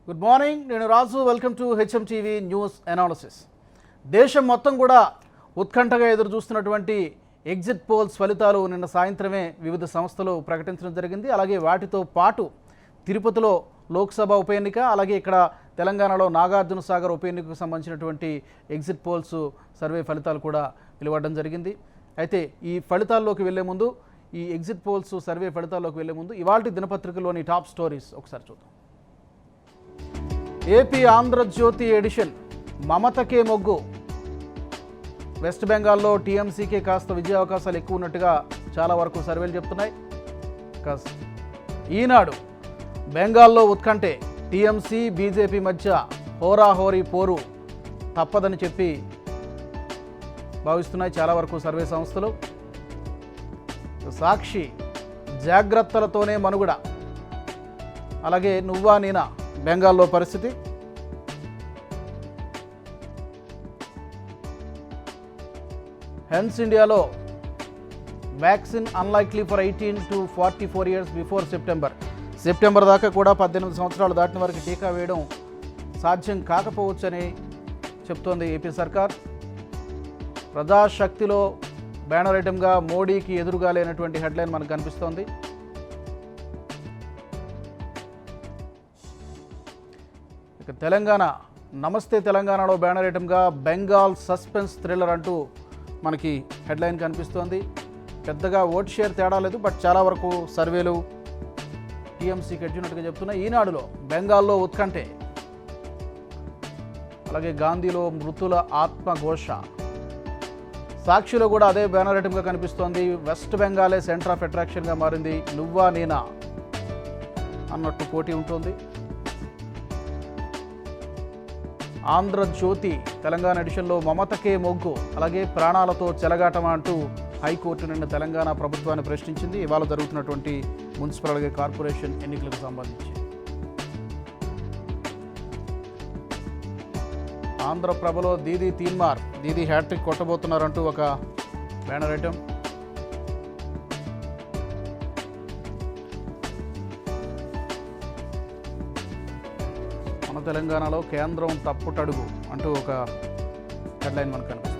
Good morning, నేను Raju. Welcome to HM TV news analysis. దేశం మొత్తం కూడా ఉత్కంఠగా ఎదురు చూస్తున్నటువంటి ఎగ్జిట్ పోల్స్ ఫలితాలు నిన్న సాయంత్రమే వివిధ సంస్థలు ప్రకటించడం జరిగింది. అలాగే వాటితో పాటు తిరుపతిలో లోక్సభ ఉప ఎన్నిక, అలాగే ఇక్కడ తెలంగాణలో నాగార్జున సాగర్ ఉప ఎన్నికకు సంబంధించినటువంటి ఎగ్జిట్ పోల్స్ సర్వే ఫలితాలు కూడా వెలువడడం జరిగింది. అయితే ఈ ఫలితాల్లోకి వెళ్లే ముందు, ఈ ఎగ్జిట్ పోల్స్ సర్వే ఫలితాల్లోకి వెళ్లే ముందు ఇవాల్టి దినపత్రికలోని టాప్ స్టోరీస్ ఒకసారి చూద్దాం. ఏపీ ఆంధ్రజ్యోతి ఎడిషన్, మమతకే మొగ్గు. వెస్ట్ బెంగాల్లో టీఎంసీకే కాస్త విజయ అవకాశాలు ఎక్కువ ఉన్నట్టుగా చాలా వరకు సర్వేలు చెప్తున్నాయి. ఈనాడు, బెంగాల్లో ఉత్కంఠే, టీఎంసీ బీజేపీ మధ్య హోరాహోరీ పోరు తప్పదని చెప్పి భావిస్తున్నాయి చాలా వరకు సర్వే సంస్థలు. సాక్షి, జాగ్రత్తలతోనే మనుగడ. అలాగే నువ్వా నేనా, బెంగాల్లో పరిస్థితి. హెన్స్ ఇండియాలో, vaccine unlikely for 18 to 44 years before September దాకా కూడా 18 సంవత్సరాలు దాటిన వారికి టీకా వేయడం సాధ్యం కాకపోవచ్చని చెప్తోంది ఏపీ సర్కార్. ప్రజాశక్తిలో బ్యానర్ ఐటమ్గా మోడీకి ఎదురుగా లేనటువంటి హెడ్లైన్ మనకు కనిపిస్తోంది. ఇక తెలంగాణ, నమస్తే తెలంగాణలో బ్యానర్ ఐటమ్గా బెంగాల్ సస్పెన్స్ థ్రిల్లర్ అంటూ మనకి హెడ్లైన్ కనిపిస్తోంది. పెద్దగా ఓట్ షేర్ తేడా లేదు, బట్ చాలా వరకు సర్వేలు టీఎంసీకి ఎడ్జినట్టుగా చెప్తున్నాయి. ఈనాడులో బెంగాల్లో ఉత్కంఠే, అలాగే గాంధీలో మృతుల ఆత్మఘోష. సాక్షిలో కూడా అదే బ్యానర్ ఐటమ్గా కనిపిస్తోంది. వెస్ట్ బెంగాలే సెంటర్ ఆఫ్ అట్రాక్షన్గా మారింది. నువ్వా నేనా అన్నట్టు పోటీ ఉంటుంది. ఆంధ్రజ్యోతి తెలంగాణ ఎడిషన్లో మమతకే మొగ్గు, అలాగే ప్రాణాలతో చెలగాటమా అంటూ హైకోర్టు నిన్న తెలంగాణ ప్రభుత్వాన్ని ప్రశ్నించింది ఇవాళ జరుగుతున్నటువంటి మున్సిపల్ అలాగే కార్పొరేషన్ ఎన్నికలకు సంబంధించి. ఆంధ్రప్రభలో దీదీ తీన్మార్, దీదీ హ్యాట్రిక్ కొట్టబోతున్నారంటూ ఒక బ్యానర్ ఐటమ్. మన తెలంగాణలో కేంద్రం తప్పుటడుగు అంటూ ఒక హెడ్లైన్ మనకు కనిపిస్తుంది.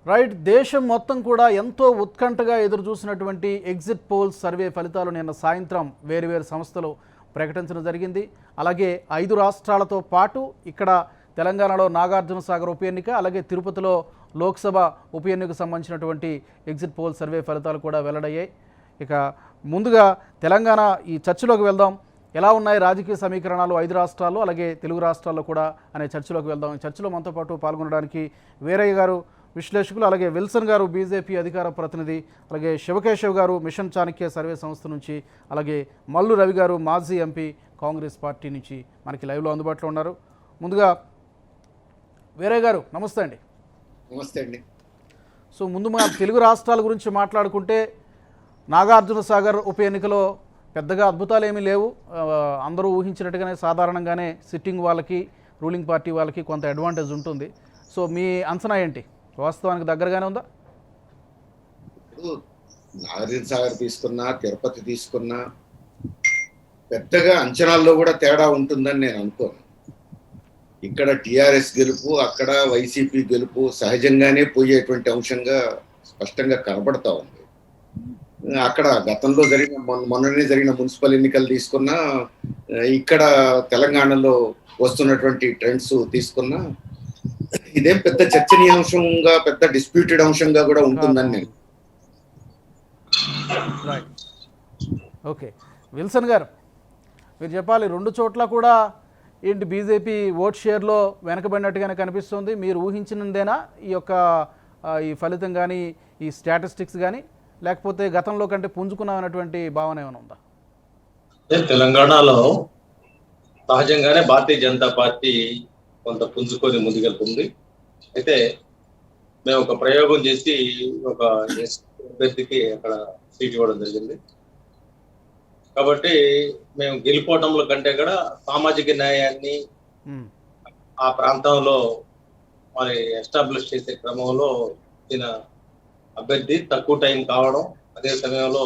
రైట్, దేశం మొత్తం కూడా ఎంతో ఉత్కంఠగా ఎదురు చూసినటువంటి ఎగ్జిట్ పోల్స్ సర్వే ఫలితాలు నిన్న సాయంత్రం వేరువేరు సంస్థలు ప్రకటించడం జరిగింది. అలాగే 5 రాష్ట్రాలతో పాటు ఇక్కడ తెలంగాణలో నాగార్జున సాగర్ ఉప ఎన్నిక, అలాగే తిరుపతిలో లోక్సభ ఉప ఎన్నికకు సంబంధించినటువంటి ఎగ్జిట్ పోల్ సర్వే ఫలితాలు కూడా వెల్లడయ్యాయి. ఇక ముందుగా తెలంగాణ ఈ చర్చలోకి వెళ్దాం. ఎలా ఉన్నాయి రాజకీయ సమీకరణాలు 5 రాష్ట్రాల్లో, అలాగే తెలుగు రాష్ట్రాల్లో కూడా అనే చర్చలోకి వెళ్దాం. ఈ చర్చలో మనతో పాటు పాల్గొనడానికి వీరయ్య గారు విశ్లేషకులు, అలాగే విల్సన్ గారు బీజేపీ అధికార ప్రతినిధి, అలాగే శివకేశవ్ గారు మిషన్ చాణక్య సర్వే సంస్థ నుంచి, అలాగే మల్లు రవి గారు మాజీ ఎంపీ కాంగ్రెస్ పార్టీ నుంచి మనకి లైవ్లో అందుబాటులో ఉన్నారు. ముందుగా వీరయ్య గారు నమస్తే అండి. నమస్తే అండి. సో ముందు మన తెలుగు రాష్ట్రాల గురించి మాట్లాడుకుంటే, నాగార్జున సాగర్ ఉప ఎన్నికలో పెద్దగా అద్భుతాలు ఏమీ లేవు. అందరూ ఊహించినట్టుగానే సాధారణంగానే సిట్టింగ్ వాళ్ళకి, రూలింగ్ పార్టీ వాళ్ళకి కొంత అడ్వాంటేజ్ ఉంటుంది. సో మీ అంచనా ఏంటి? వాస్తవానికి దగ్గరగానే ఉందా? ఇప్పుడు నాగార్జున సాగర్ తీసుకున్నా, తిరుపతి తీసుకున్నా పెద్దగా అంచనాల్లో కూడా తేడా ఉంటుందని నేను అనుకోను. ఇక్కడ టిఆర్ఎస్ గెలుపు, అక్కడ వైసీపీ గెలుపు సహజంగానే పోయేటువంటి అంశంగా స్పష్టంగా కనబడతా ఉంది. అక్కడ గతంలో మొన్ననే జరిగిన మున్సిపల్ ఎన్నికలు తీసుకున్నా, ఇక్కడ తెలంగాణలో వస్తున్నటువంటి ట్రెండ్స్ తీసుకున్నా ఇదేం పెద్ద చర్చనీయాంశంగా, పెద్ద డిస్ప్యూటెడ్ అంశంగా కూడా ఉంటుందని నేను. ఓకే, విల్సన్ గారు మీరు చెప్పాలి. 2 చోట్ల కూడా ఏంటి బీజేపీ ఓట్ షేర్లో వెనకబడినట్టుగానే కనిపిస్తుంది. మీరు ఊహించినదేనా ఈ ఫలితం కానీ, ఈ స్టాటిస్టిక్స్ కానీ, లేకపోతే గతంలో కంటే పుంజుకున్నామన్నటువంటి భావన ఏమైనా ఉందా? తెలంగాణలో సహజంగానే భారతీయ జనతా పార్టీ కొంత పుంజుకొని ముందుకెళ్తుంది. అయితే మేము ఒక ప్రయోగం చేసి ఒక అభ్యర్థికి అక్కడ సీట్ ఇవ్వడం జరిగింది. కాబట్టి మేము గెలిపోవటంలో కంటే కూడా సామాజిక న్యాయాన్ని ఆ ప్రాంతంలో మరి ఎస్టాబ్లిష్ చేసే క్రమంలో ఈయన అభ్యర్థి తక్కువ టైం కావడం, అదే సమయంలో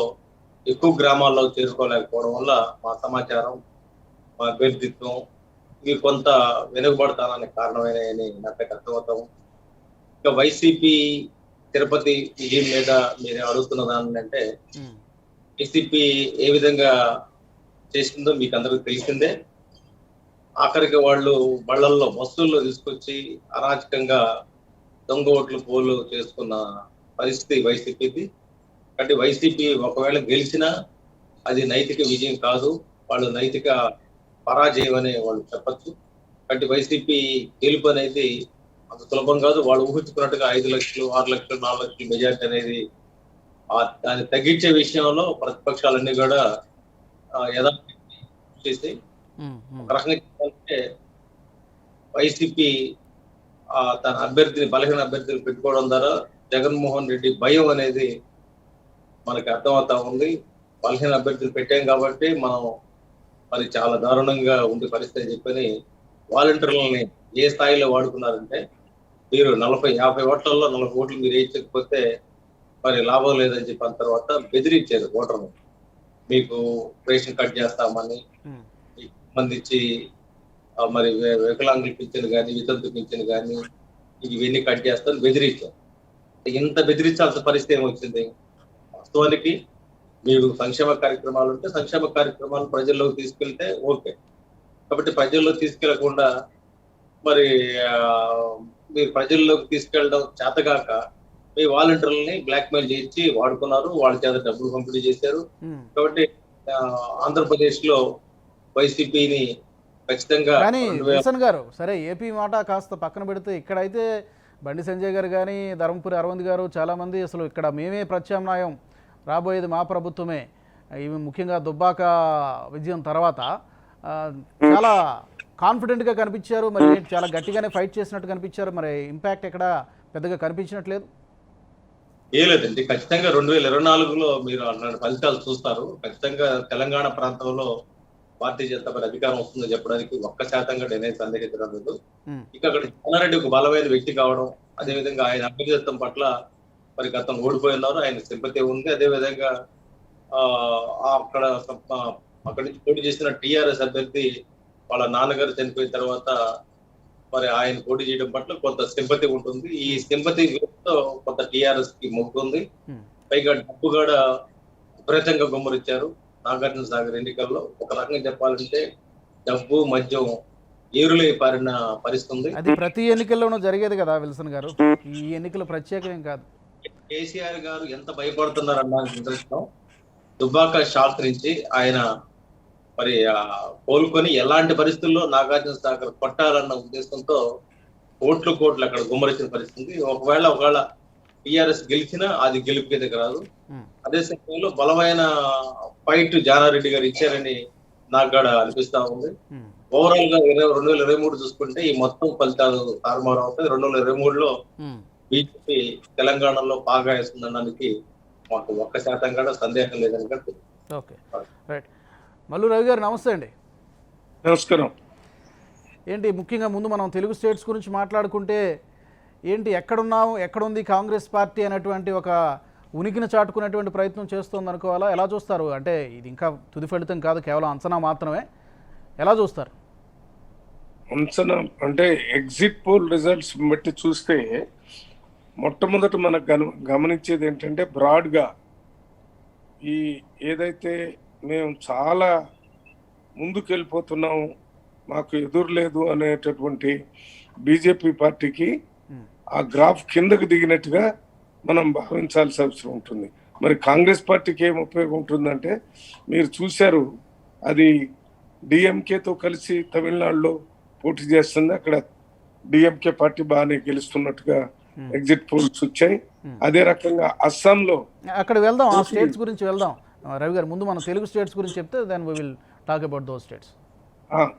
ఎక్కువ గ్రామాల్లో చేరుకోలేకపోవడం వల్ల మా సమాచారం, మా అభ్యర్థిత్వం ఇవి కొంత వెనుకబడతానని కారణమైనని నాకైతే అర్థమవుతాము. ఇంకా వైసీపీ తిరుపతి విజయం మీద మీరు అడుగుతున్న దాన్ని అంటే, వైసీపీ ఏ విధంగా చేసిందో మీకు అందరికీ తెలిసిందే. ఆఖరికి వాళ్ళు బళ్ళల్లో బస్సుల్లో తీసుకొచ్చి అరాచకంగా దొంగ ఓట్లు పోలు చేసుకున్న పరిస్థితి వైసీపీది. కాబట్టి వైసీపీ ఒకవేళ గెలిచినా అది నైతిక విజయం కాదు, వాళ్ళు నైతిక పరాజయం అని వాళ్ళు చెప్పచ్చు. కాబట్టి వైసీపీ గెలుపు అనేది అంత సులభం కాదు. వాళ్ళు ఊహించుకున్నట్టుగా 5 లక్షలు, 6 లక్షలు, 4 లక్షలు మెజార్టీ అనేది దాన్ని తగ్గించే విషయంలో ప్రతిపక్షాలన్నీ కూడా యథార్థ చేసి ఒక రకంగా చెప్పాలంటే వైసీపీ తన అభ్యర్థిని బలహీన అభ్యర్థిని పెట్టుకోవడం ద్వారా జగన్మోహన్ రెడ్డి భయం అనేది మనకి అర్థమవుతా ఉంది. బలహీన అభ్యర్థులు పెట్టాం కాబట్టి మనం మరి చాలా దారుణంగా ఉండే పరిస్థితి అని చెప్పని వాలంటీర్లని ఏ స్థాయిలో వాడుకున్నారంటే, మీరు 40-50 ఓట్లలో 40 ఓట్లు మీరు వేయించకపోతే మరి లాభం లేదని చెప్పిన తర్వాత బెదిరించారు ఓటర్ని. మీకు రేషన్ కట్ చేస్తామని, మీకు సంబంధించి మరి వికలాంగుల పింఛను కానీ, వితంతు పింఛను కానీ ఇవన్నీ కట్ చేస్తామని బెదిరించారు. ఇంత బెదిరించాల్సిన పరిస్థితి ఏమొచ్చింది? వాస్తవానికి మీరు సంక్షేమ కార్యక్రమాలు ఉంటే సంక్షేమ కార్యక్రమాలు ప్రజల్లోకి తీసుకెళ్తే ఓకే. కాబట్టి ప్రజల్లో తీసుకెళ్లకుండా మరి మీరు ప్రజల్లోకి తీసుకెళ్ళడం చేతగాక మీ వాలంటీర్లని బ్లాక్ మెయిల్ చేయించి వాడుకున్నారు, వాళ్ళ చేత డబ్బులు పంపిణీ చేశారు. కాబట్టి ఆంధ్రప్రదేశ్ లో వైసీపీని ఖచ్చితంగా. కానీ విల్సన్ గారు, సరే ఏపీ మాట కాస్త పక్కన పెడితే ఇక్కడైతే బండి సంజయ్ గారు కానీ, ధర్మపురి అరవింద్ గారు చాలామంది అసలు ఇక్కడ మేమే ప్రత్యామ్నాయం, రాబోయేది మా ప్రభుత్వమే, ఇవి ముఖ్యంగా దుబ్బాక విజయం తర్వాత చాలా కాన్ఫిడెంట్గా కనిపించారు. మరి చాలా గట్టిగానే ఫైట్ చేసినట్టు కనిపించారు. మరి ఇంపాక్ట్ ఎక్కడ పెద్దగా కనిపించినట్లేదు. ఏ లేదండి, ఖచ్చితంగా 2024లో మీరు అన్న ఫలితాలు చూస్తారు. ఖచ్చితంగా తెలంగాణ ప్రాంతంలో భారతీయ జనతా పార్టీ అధికారం వస్తుందని చెప్పడానికి 1% నేనే సందేహించడం లేదు. ఇక అక్కడ జగన్రెడ్డి ఒక బలమైన వ్యక్తి కావడం, అదేవిధంగా ఆయన అభ్యర్థిత్వం పట్ల మరి గతంలో ఓడిపోయి ఉన్నారు, ఆయన సింపతి ఉంది. అదేవిధంగా అక్కడి నుంచి పోటీ చేసిన టీఆర్ఎస్ అభ్యర్థి వాళ్ళ నాన్నగారు చనిపోయిన తర్వాత మరి ఆయన పోటీ చేయడం పట్ల కొంత సింపతి ఉంటుంది. ఈ సింపతి కొంత టీఆర్ఎస్ కి మొగ్గుంది. పైగా డబ్బు కూడా విపరీతంగా గుమ్మరిచ్చారు నాగార్జున సాగర్ ఎన్నికల్లో. ఒక రకంగా చెప్పాలంటే డబ్బు మద్యం ఏరులై పారిన పరిస్థితి. అది ప్రతి ఎన్నికల్లోనూ జరిగేది కదా విల్సన్ గారు, ఈ ఎన్నికలు ప్రత్యేకమేం కాదు. కేసీఆర్ గారు ఎంత భయపడుతున్నారు అన్న నిదర్శనం దుబ్బాక షాక్ నుంచి ఆయన మరి కోలుకొని ఎలాంటి పరిస్థితుల్లో నాగార్జున సాగర్ కొట్టాలన్న ఉద్దేశంతో కోట్లు అక్కడ గుమ్మరించిన పరిస్థితి. ఒకవేళ టిఆర్ఎస్ గెలిచినా అది గెలుపుకి దగ్గర రాదు. అదే సమయంలో బలమైన ఫైట్ జానారెడ్డి గారు ఇచ్చారని నాకు కూడా అనిపిస్తా ఉంది. ఓవరాల్ గా 2023 చూసుకుంటే ఈ మొత్తం ఫలితాలు తారుమారు అవుతాయి. 2023లో బీజేపీ తెలంగాణలో బాగా వేస్తుందనడానికి మాకు 1% కూడా సందేహం లేదని. Okay, right. మల్లు రవి గారు నమస్తే అండి. నమస్కారం. ఏంటి ముఖ్యంగా ముందు మనం తెలుగు స్టేట్స్ గురించి మాట్లాడుకుంటే ఏంటి, ఎక్కడున్నాము, ఎక్కడుంది కాంగ్రెస్ పార్టీ అనేటువంటి ఒక ఉనికిని చాటుకునేటువంటి ప్రయత్నం చేస్తుంది అనుకోవాలా? ఎలా చూస్తారు? అంటే ఇది ఇంకా తుది ఫలితం కాదు, కేవలం అంచనా మాత్రమే. ఎలా చూస్తారు? అంచనా అంటే ఎగ్జిట్ పోల్ రిజల్ట్స్ బట్టి చూస్తే మొట్టమొదట మనకు గమనించేది ఏంటంటే బ్రాడ్గా ఈ ఏదైతే మేము చాలా ముందుకెళ్ళిపోతున్నాము, మాకు ఎదురు లేదు అనేటటువంటి బీజేపీ పార్టీకి ఆ గ్రాఫ్ కిందకు దిగినట్టుగా మనం భావించాల్సిన అవసరం ఉంటుంది. మరి కాంగ్రెస్ పార్టీకి ఏం ఉపయోగం ఉంటుందంటే, మీరు చూశారు అది డిఎంకేతో కలిసి తమిళనాడులో పోటీ చేస్తుంది. అక్కడ డిఎంకే పార్టీ బాగానే గెలుస్తున్నట్టుగా ఎగ్జిట్ పోల్స్ వచ్చాయి. అదే రకంగా అస్సాంలో, అక్కడ వెళ్దాం, ఆ స్టేట్స్ గురించి వెళ్దాం రవి గారు. ముందు మనం తెలుగు స్టేట్స్ గురించి చెప్తే then we will talk about those states.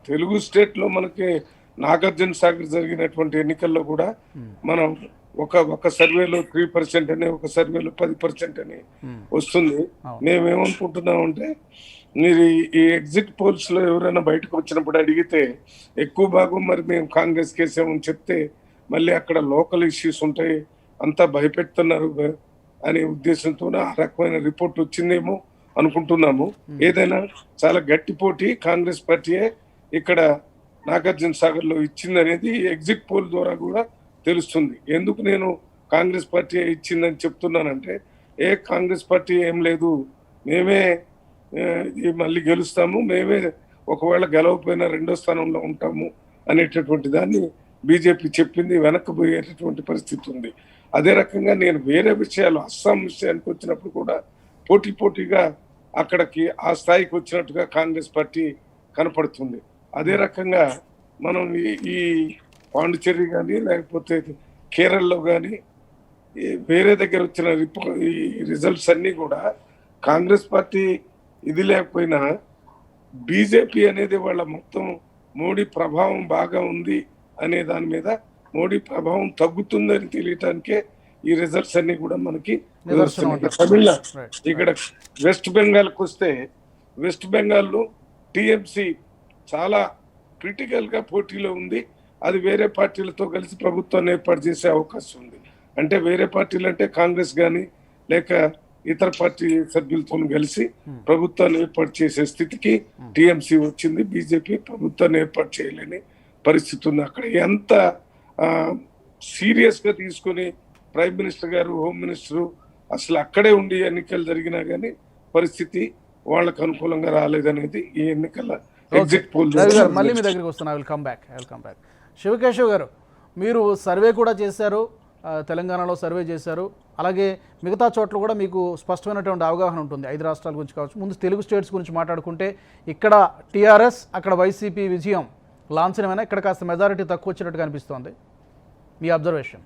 Telugu స్టేట్లో మనకి నాగార్జున సాగర్ జరిగినటువంటి ఎన్నికల్లో కూడా మనం ఒక సర్వేలో 3% అని, ఒక సర్వేలో 10% అని వస్తుంది. మేమేమనుకుంటున్నామంటే, మీరు ఈ ఎగ్జిట్ పోల్స్ లో ఎవరైనా బయటకు వచ్చినప్పుడు అడిగితే ఎక్కువ భాగం మరి మేము కాంగ్రెస్ కేసామని చెప్తే మళ్ళీ అక్కడ లోకల్ ఇష్యూస్ ఉంటాయి, అంతా భయపెడుతున్నారు అనే ఉద్దేశంతో ఆ రకమైన రిపోర్ట్ వచ్చిందేమో అనుకుంటున్నాము. ఏదైనా చాలా గట్టి పోటీ కాంగ్రెస్ పార్టీయే ఇక్కడ నాగార్జున సాగర్ లో ఇచ్చిందనేది ఎగ్జిట్ పోల్ ద్వారా కూడా తెలుస్తుంది. ఎందుకు నేను కాంగ్రెస్ పార్టీ ఇచ్చిందని చెప్తున్నానంటే, కాంగ్రెస్ పార్టీ ఏం లేదు, మేమే మళ్ళీ గెలుస్తాము, మేమే ఒకవేళ గెలవకపోయినా 2వ స్థానంలో ఉంటాము అనేటటువంటి దాన్ని బీజేపీ చెప్పింది, వెనక్కిపోయేటటువంటి పరిస్థితి ఉంది. అదే రకంగా నేను వేరే విషయాలు అస్సాం విషయానికి వచ్చినప్పుడు కూడా పోటీగా అక్కడికి ఆ స్థాయికి వచ్చినట్టుగా కాంగ్రెస్ పార్టీ కనపడుతుంది. అదే రకంగా మనం ఈ పాండిచేరి కానీ లేకపోతే కేరళలో కానీ వేరే దగ్గర వచ్చిన ఈ రిజల్ట్స్ అన్ని కూడా కాంగ్రెస్ పార్టీ ఇది లేకపోయినా బీజేపీ అనేది వాళ్ళ మొత్తం మోడీ ప్రభావం బాగా ఉంది అనే దాని మీద మోడీ ప్రభావం తగ్గుతుందని తెలియటానికే ఈ రిజల్ట్స్ అన్ని కూడా మనకి తమిళనాడు. ఇక్కడ వెస్ట్ బెంగాల్కి వస్తే వెస్ట్ బెంగాల్లో టిఎంసి చాలా క్రిటికల్ గా పోటీలో ఉంది. అది వేరే పార్టీలతో కలిసి ప్రభుత్వాన్ని ఏర్పాటు చేసే అవకాశం ఉంది. అంటే వేరే పార్టీలు అంటే కాంగ్రెస్ కానీ లేక ఇతర పార్టీ సభ్యులతో కలిసి ప్రభుత్వాన్ని ఏర్పాటు చేసే స్థితికి టిఎంసి వచ్చింది. బీజేపీ ప్రభుత్వాన్ని ఏర్పాటు చేయలేని పరిస్థితి ఉంది. అక్కడ ఎంత సీరియస్ గా తీసుకుని ప్రైమ్ మినిస్టర్ గారు, హోమ్ మినిస్టర్ అసలు అక్కడే ఉండి ఎన్నికలు జరిగినా గానీ పరిస్థితి వాళ్ళకు అనుకూలంగా రాలేదనేది ఈ ఎన్నికల ఎగ్జిట్ పోల్. మళ్ళీ మీ దగ్గరికి వస్తున్నా. I will come back. Shivakeshav గారు, మీరు సర్వే కూడా చేశారు, తెలంగాణలో సర్వే చేశారు, అలాగే మిగతా చోట్ల కూడా మీకు స్పష్టమైనటువంటి అవగాహన ఉంటుంది 5 రాష్ట్రాల గురించి కావచ్చు. ముందు తెలుగు స్టేట్స్ గురించి మాట్లాడుకుంటే ఇక్కడ టీఆర్ఎస్, అక్కడ వైసీపీ విజయం లాంఛనమైనా ఇక్కడ కాస్త మెజారిటీ తక్కువ వచ్చినట్టుగా అనిపిస్తోంది. మీ అబ్జర్వేషన్?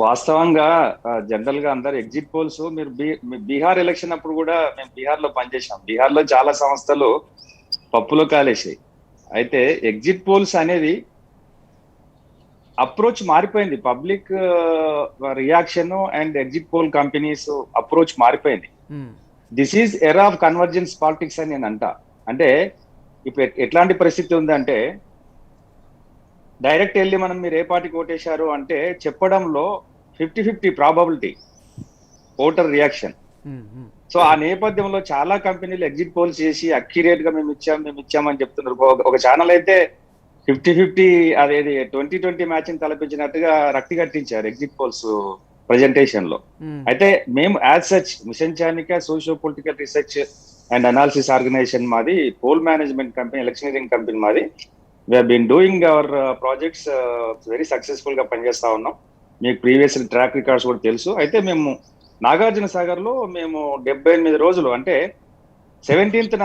వాస్తవంగా జనరల్ గా అందరు ఎగ్జిట్ పోల్స్, మీరు బీహార్ ఎలక్షన్ అప్పుడు కూడా మేము బీహార్ లో పనిచేసాం. బీహార్ లో చాలా సంస్థలు పప్పులో కాలేసాయి. అయితే ఎగ్జిట్ పోల్స్ అనేది అప్రోచ్ మారిపోయింది. Public reaction and exit poll companies approach మారిపోయింది. This is era of convergence politics అని నేను అంటే ఇప్పుడు ఎట్లాంటి పరిస్థితి ఉందంటే, డైరెక్ట్ వెళ్ళి మనం మీరు ఏ పార్టీకి ఓటేశారు అంటే చెప్పడంలో 50-50 ప్రాబబిలిటీ ఓటర్ రియాక్షన్. సో ఆ నేపథ్యంలో చాలా కంపెనీలు ఎగ్జిట్ పోల్స్ చేసి అక్యురేట్ గా మేము ఇచ్చామని చెప్తున్నారు. ఒక ఛానల్ అయితే 50-50 అదేది 2020 మ్యాచ్ ని తలపించినట్టుగా రక్తి కట్టించారు ఎగ్జిట్ పోల్స్ ప్రజెంటేషన్ లో. అయితే మేము as such mission Chanakya socio political research and analysis organisation మాది, poll management company, electioneering company మాది. we have been doing our projects very successful గా పనిచేస్తా ఉన్నాం. మీకు ప్రీవియస్ ట్రాక్ రికార్డ్స్ కూడా తెలుసు. అయితే మేము నాగార్జున సాగర్ లో మేము 78 రోజులు అంటే 17th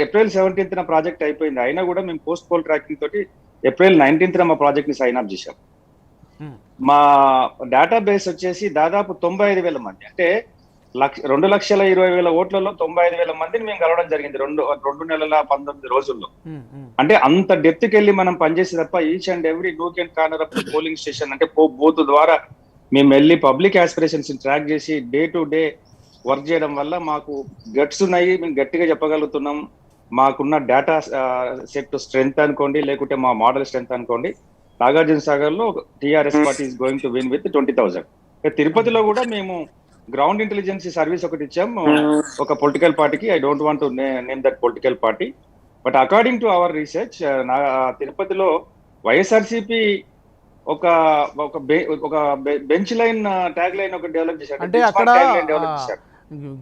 ఏప్రిల్ 17th ప్రాజెక్ట్ అయిపోయింది. అయినా కూడా మేము పోస్ట్ పోల్ ట్రాకింగ్ తోటి ఏప్రిల్ 19th మా ప్రాజెక్ట్ ని సైన్ అప్ చేశాం. మా డేటాబేస్ వచ్చేసి దాదాపు 95,000 మంది, అంటే 2,20,000 ఓట్లలో 95,000 మందిని మేము కలవడం జరిగింది 2 నెలల 19 రోజుల్లో. అంటే అంత డెప్త్ కి వెళ్ళి మనం పనిచేసి తప్ప each and every nook and corner of polling station అంటే బూత్ ద్వారా మేము వెళ్ళి పబ్లిక్ ఆస్పిరేషన్స్ ట్రాక్ చేసి డే టు డే వర్క్ చేయడం వల్ల మాకు గట్స్ ఉన్నాయి. మేము గట్టిగా చెప్పగలుగుతున్నాం. మాకున్న డేటా సెట్ స్ట్రెంత్ అనుకోండి, లేకుంటే మా మోడల్ స్ట్రెంత్ అనుకోండి, నాగార్జున సాగర్ లో TRS party is going to win with 20,000. తిరుపతిలో కూడా మేము గ్రౌండ్ ఇంటెలిజెన్స్ సర్వీస్ ఒకటి ఇచ్చాం ఒక పొలిటికల్ పార్టీకి. I don't want to name that political party, but according to our research తిరుపతిలో వైఎస్ఆర్సీపీ ఒక బెంచ్ లైన్ ట్యాగ్ లైన్ ఒక డెవలప్ చేశారు. అంటే అక్కడ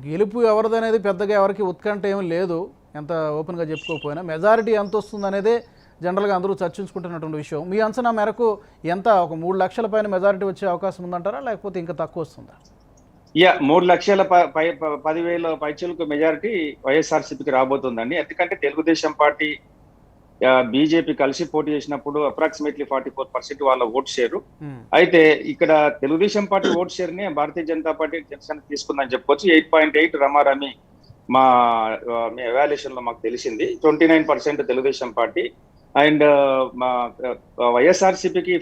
గెలుపు ఎవరిదనేది పెద్దగా ఎవరికి ఉత్కంఠ ఏమీ లేదు, ఎంత ఓపెన్ గా చెప్పుకోకపోయినా మెజారిటీ ఎంత వస్తుంది అనేది జనరల్గా అందరూ చర్చించుకుంటున్నటువంటి విషయం. మీ అంచనా మేరకు ఎంత, ఒక 3 లక్షల పైన మెజారిటీ వచ్చే అవకాశం ఉందంటారా, లేకపోతే ఇంకా తక్కువ వస్తుందా? 3 లక్షల 10,000 పైచలకు మెజారిటీ వైఎస్ఆర్సీపీకి రాబోతుందండి. ఎందుకంటే తెలుగుదేశం పార్టీ బీజేపీ కలిసి పోటీ చేసినప్పుడు అప్రాక్సిమేట్లీ 44% వాళ్ళ ఓట్ షేరు. అయితే ఇక్కడ తెలుగుదేశం పార్టీ ఓట్ షేర్ ని భారతీయ జనతా పార్టీ జనసేన తీసుకుందని చెప్పుకోవచ్చు. 8.8 రమారమి మా ఎవాల్యుయేషన్ లో మాకు తెలిసింది. 29% తెలుగుదేశం పార్టీ అండ్ మా వైఎస్ఆర్సీపీకి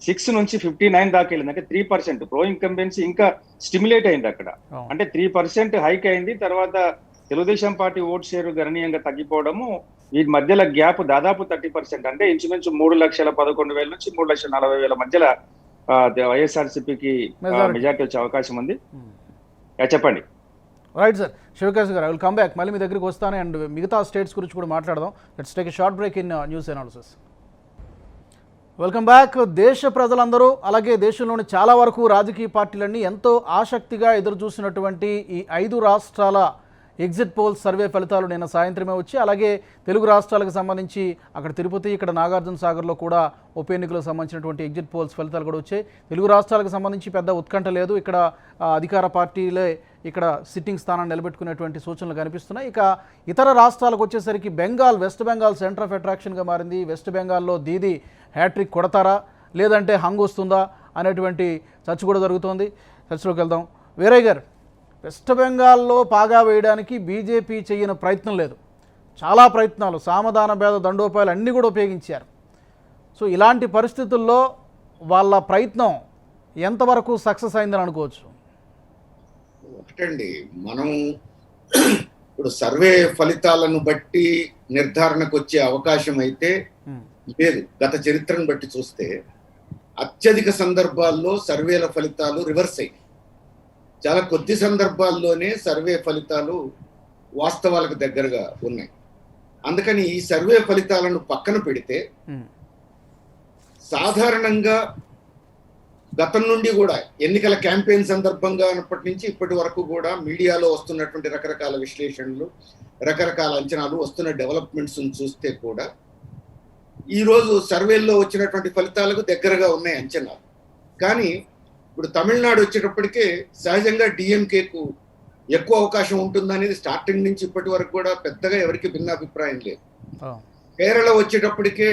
56 నుంచి 59 దాకా వెళ్ళింది. అంటే 3% ప్రో ఇన్కంబెన్సీ ఇంకా స్టిమ్యులేట్ అయింది అక్కడ. అంటే 3% హైక్ అయింది. తర్వాత తెలుగుదేశం పార్టీ ఓట్ షేర్ గణనీయంగా తగ్గిపోవడము వీటి మధ్యలో గ్యాప్ దాదాపు 30%, అంటే ఇంచుమించు 3,11,000 నుంచి 3,40,000 మధ్యలో వైఎస్ఆర్సీపీకి మెజార్టీ వచ్చే అవకాశం ఉంది. చెప్పండి. రైట్ సార్, శివకాశ్ గారు, ఐ విల్ కమ్ బ్యాక్. మళ్ళీ మీ దగ్గరికి వస్తాను అండ్ మిగతా స్టేట్స్ గురించి కూడా మాట్లాడదాం. Let's take a short break in news analysis. Welcome back. దేశ ప్రజలందరూ అలాగే దేశంలోని చాలా వరకు రాజకీయ పార్టీలన్నీ ఎంతో ఆసక్తిగా ఎదురు చూసినటువంటి ఈ 5 రాష్ట్రాల ఎగ్జిట్ పోల్ సర్వే ఫలితాలు నిన్న సాయంత్రమే వచ్చి, అలాగే తెలుగు రాష్ట్రాలకు సంబంధించి అక్కడ తిరుపతి, ఇక్కడ నాగార్జున సాగర్లో కూడా ఉప ఎన్నికలకు సంబంధించినటువంటి ఎగ్జిట్ పోల్స్ ఫలితాలు కూడా వచ్చాయి. తెలుగు రాష్ట్రాలకు సంబంధించి పెద్ద ఉత్కంఠ లేదు. ఇక్కడ అధికార పార్టీలే ఇక్కడ సిట్టింగ్ స్థానాన్ని నిలబెట్టుకునేటువంటి సూచనలు కనిపిస్తున్నాయి. ఇక ఇతర రాష్ట్రాలకు వచ్చేసరికి వెస్ట్ బెంగాల్ సెంటర్ ఆఫ్ అట్రాక్షన్గా మారింది. వెస్ట్ బెంగాల్లో దీదీ హ్యాట్రిక్ కొడతారా లేదంటే హంగ్ వస్తుందా అనేటువంటి చర్చ కూడా జరుగుతోంది. చర్చలోకి వెళ్దాం. వీరయ్య గారు, వెస్ట్ బెంగాల్లో పాగా వేయడానికి బీజేపీ చేయని ప్రయత్నం లేదు. చాలా ప్రయత్నాలు, సామధాన భేద దండోపాయాలు అన్నీ కూడా ఉపయోగించారు. సో ఇలాంటి పరిస్థితుల్లో వాళ్ళ ప్రయత్నం ఎంతవరకు సక్సెస్ అయిందని అనుకోవచ్చు? ఒకటండి, మనం ఇప్పుడు సర్వే ఫలితాలను బట్టి నిర్ధారణకు వచ్చే అవకాశం అయితే లేదు. గత చరిత్రను బట్టి చూస్తే అత్యధిక సందర్భాల్లో సర్వేల ఫలితాలు రివర్స్ అయ్యాయి. చాలా కొద్ది సందర్భాల్లోనే సర్వే ఫలితాలు వాస్తవాలకు దగ్గరగా ఉన్నాయి. అందుకని ఈ సర్వే ఫలితాలను పక్కన పెడితే సాధారణంగా గతం నుండి కూడా ఎన్నికల క్యాంపెయిన్ సందర్భంగా అన్నప్పటి నుంచి ఇప్పటి వరకు కూడా మీడియాలో వస్తున్నటువంటి రకరకాల విశ్లేషణలు, రకరకాల అంచనాలు, వస్తున్న డెవలప్మెంట్స్ చూస్తే కూడా ఈరోజు సర్వేల్లో వచ్చినటువంటి ఫలితాలకు దగ్గరగా ఉన్నాయి అంచనాలు. కానీ ఇప్పుడు తమిళనాడు వచ్చేటప్పటికే సహజంగా డిఎంకేకు ఎక్కువ అవకాశం ఉంటుందనేది స్టార్టింగ్ నుంచి ఇప్పటి వరకు కూడా పెద్దగా ఎవరికి భిన్నాభిప్రాయం లేదు. కేరళ వచ్చేటప్పటికే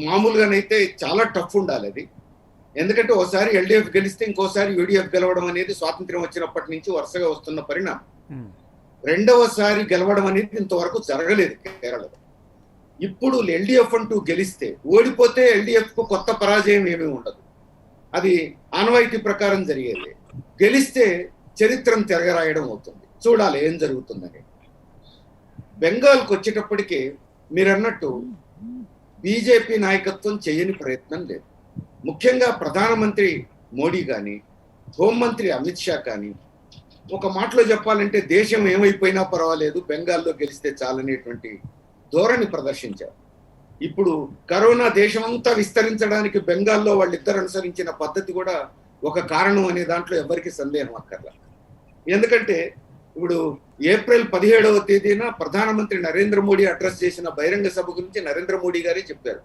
మామూలుగానైతే చాలా టఫ్ ఉండాలి అది. ఎందుకంటే ఒకసారి ఎల్డిఎఫ్ గెలిస్తే ఇంకోసారి యూడిఎఫ్ గెలవడం అనేది స్వాతంత్ర్యం వచ్చినప్పటి నుంచి వరుసగా వస్తున్న పరిణామం. రెండవసారి గెలవడం అనేది ఇంతవరకు జరగలేదు కేరళలో. ఇప్పుడు ఎల్డిఎఫ్ అంటూ గెలిస్తే, ఓడిపోతే ఎల్డిఎఫ్ కు కొత్త పరాజయం ఏమీ ఉండదు, అది ఆనవాయితీ ప్రకారం జరిగేది. గెలిస్తే చరిత్రను తిరగరాయడం అవుతుంది. చూడాలి ఏం జరుగుతుందని. బెంగాల్కి వచ్చేటప్పటికే మీరు అన్నట్టు బీజేపీ నాయకత్వం చేయని ప్రయత్నం లేదు. ముఖ్యంగా ప్రధానమంత్రి మోడీ కానీ, హోంమంత్రి అమిత్ షా కానీ ఒక మాటలో చెప్పాలంటే దేశం ఏమైపోయినా పర్వాలేదు, బెంగాల్లో గెలిస్తే చాలనేటువంటి ధోరణి ప్రదర్శించారు. ఇప్పుడు కరోనా దేశమంతా విస్తరించడానికి బెంగాల్లో వాళ్ళిద్దరు అనుసరించిన పద్ధతి కూడా ఒక కారణం అనే దాంట్లో ఎవరికి సందేహం అక్కర్లా. ఎందుకంటే ఇప్పుడు ఏప్రిల్ 17వ తేదీన ప్రధానమంత్రి నరేంద్ర మోడీ అడ్రస్ చేసిన బహిరంగ సభ గురించి నరేంద్ర మోడీ గారే చెప్పారు,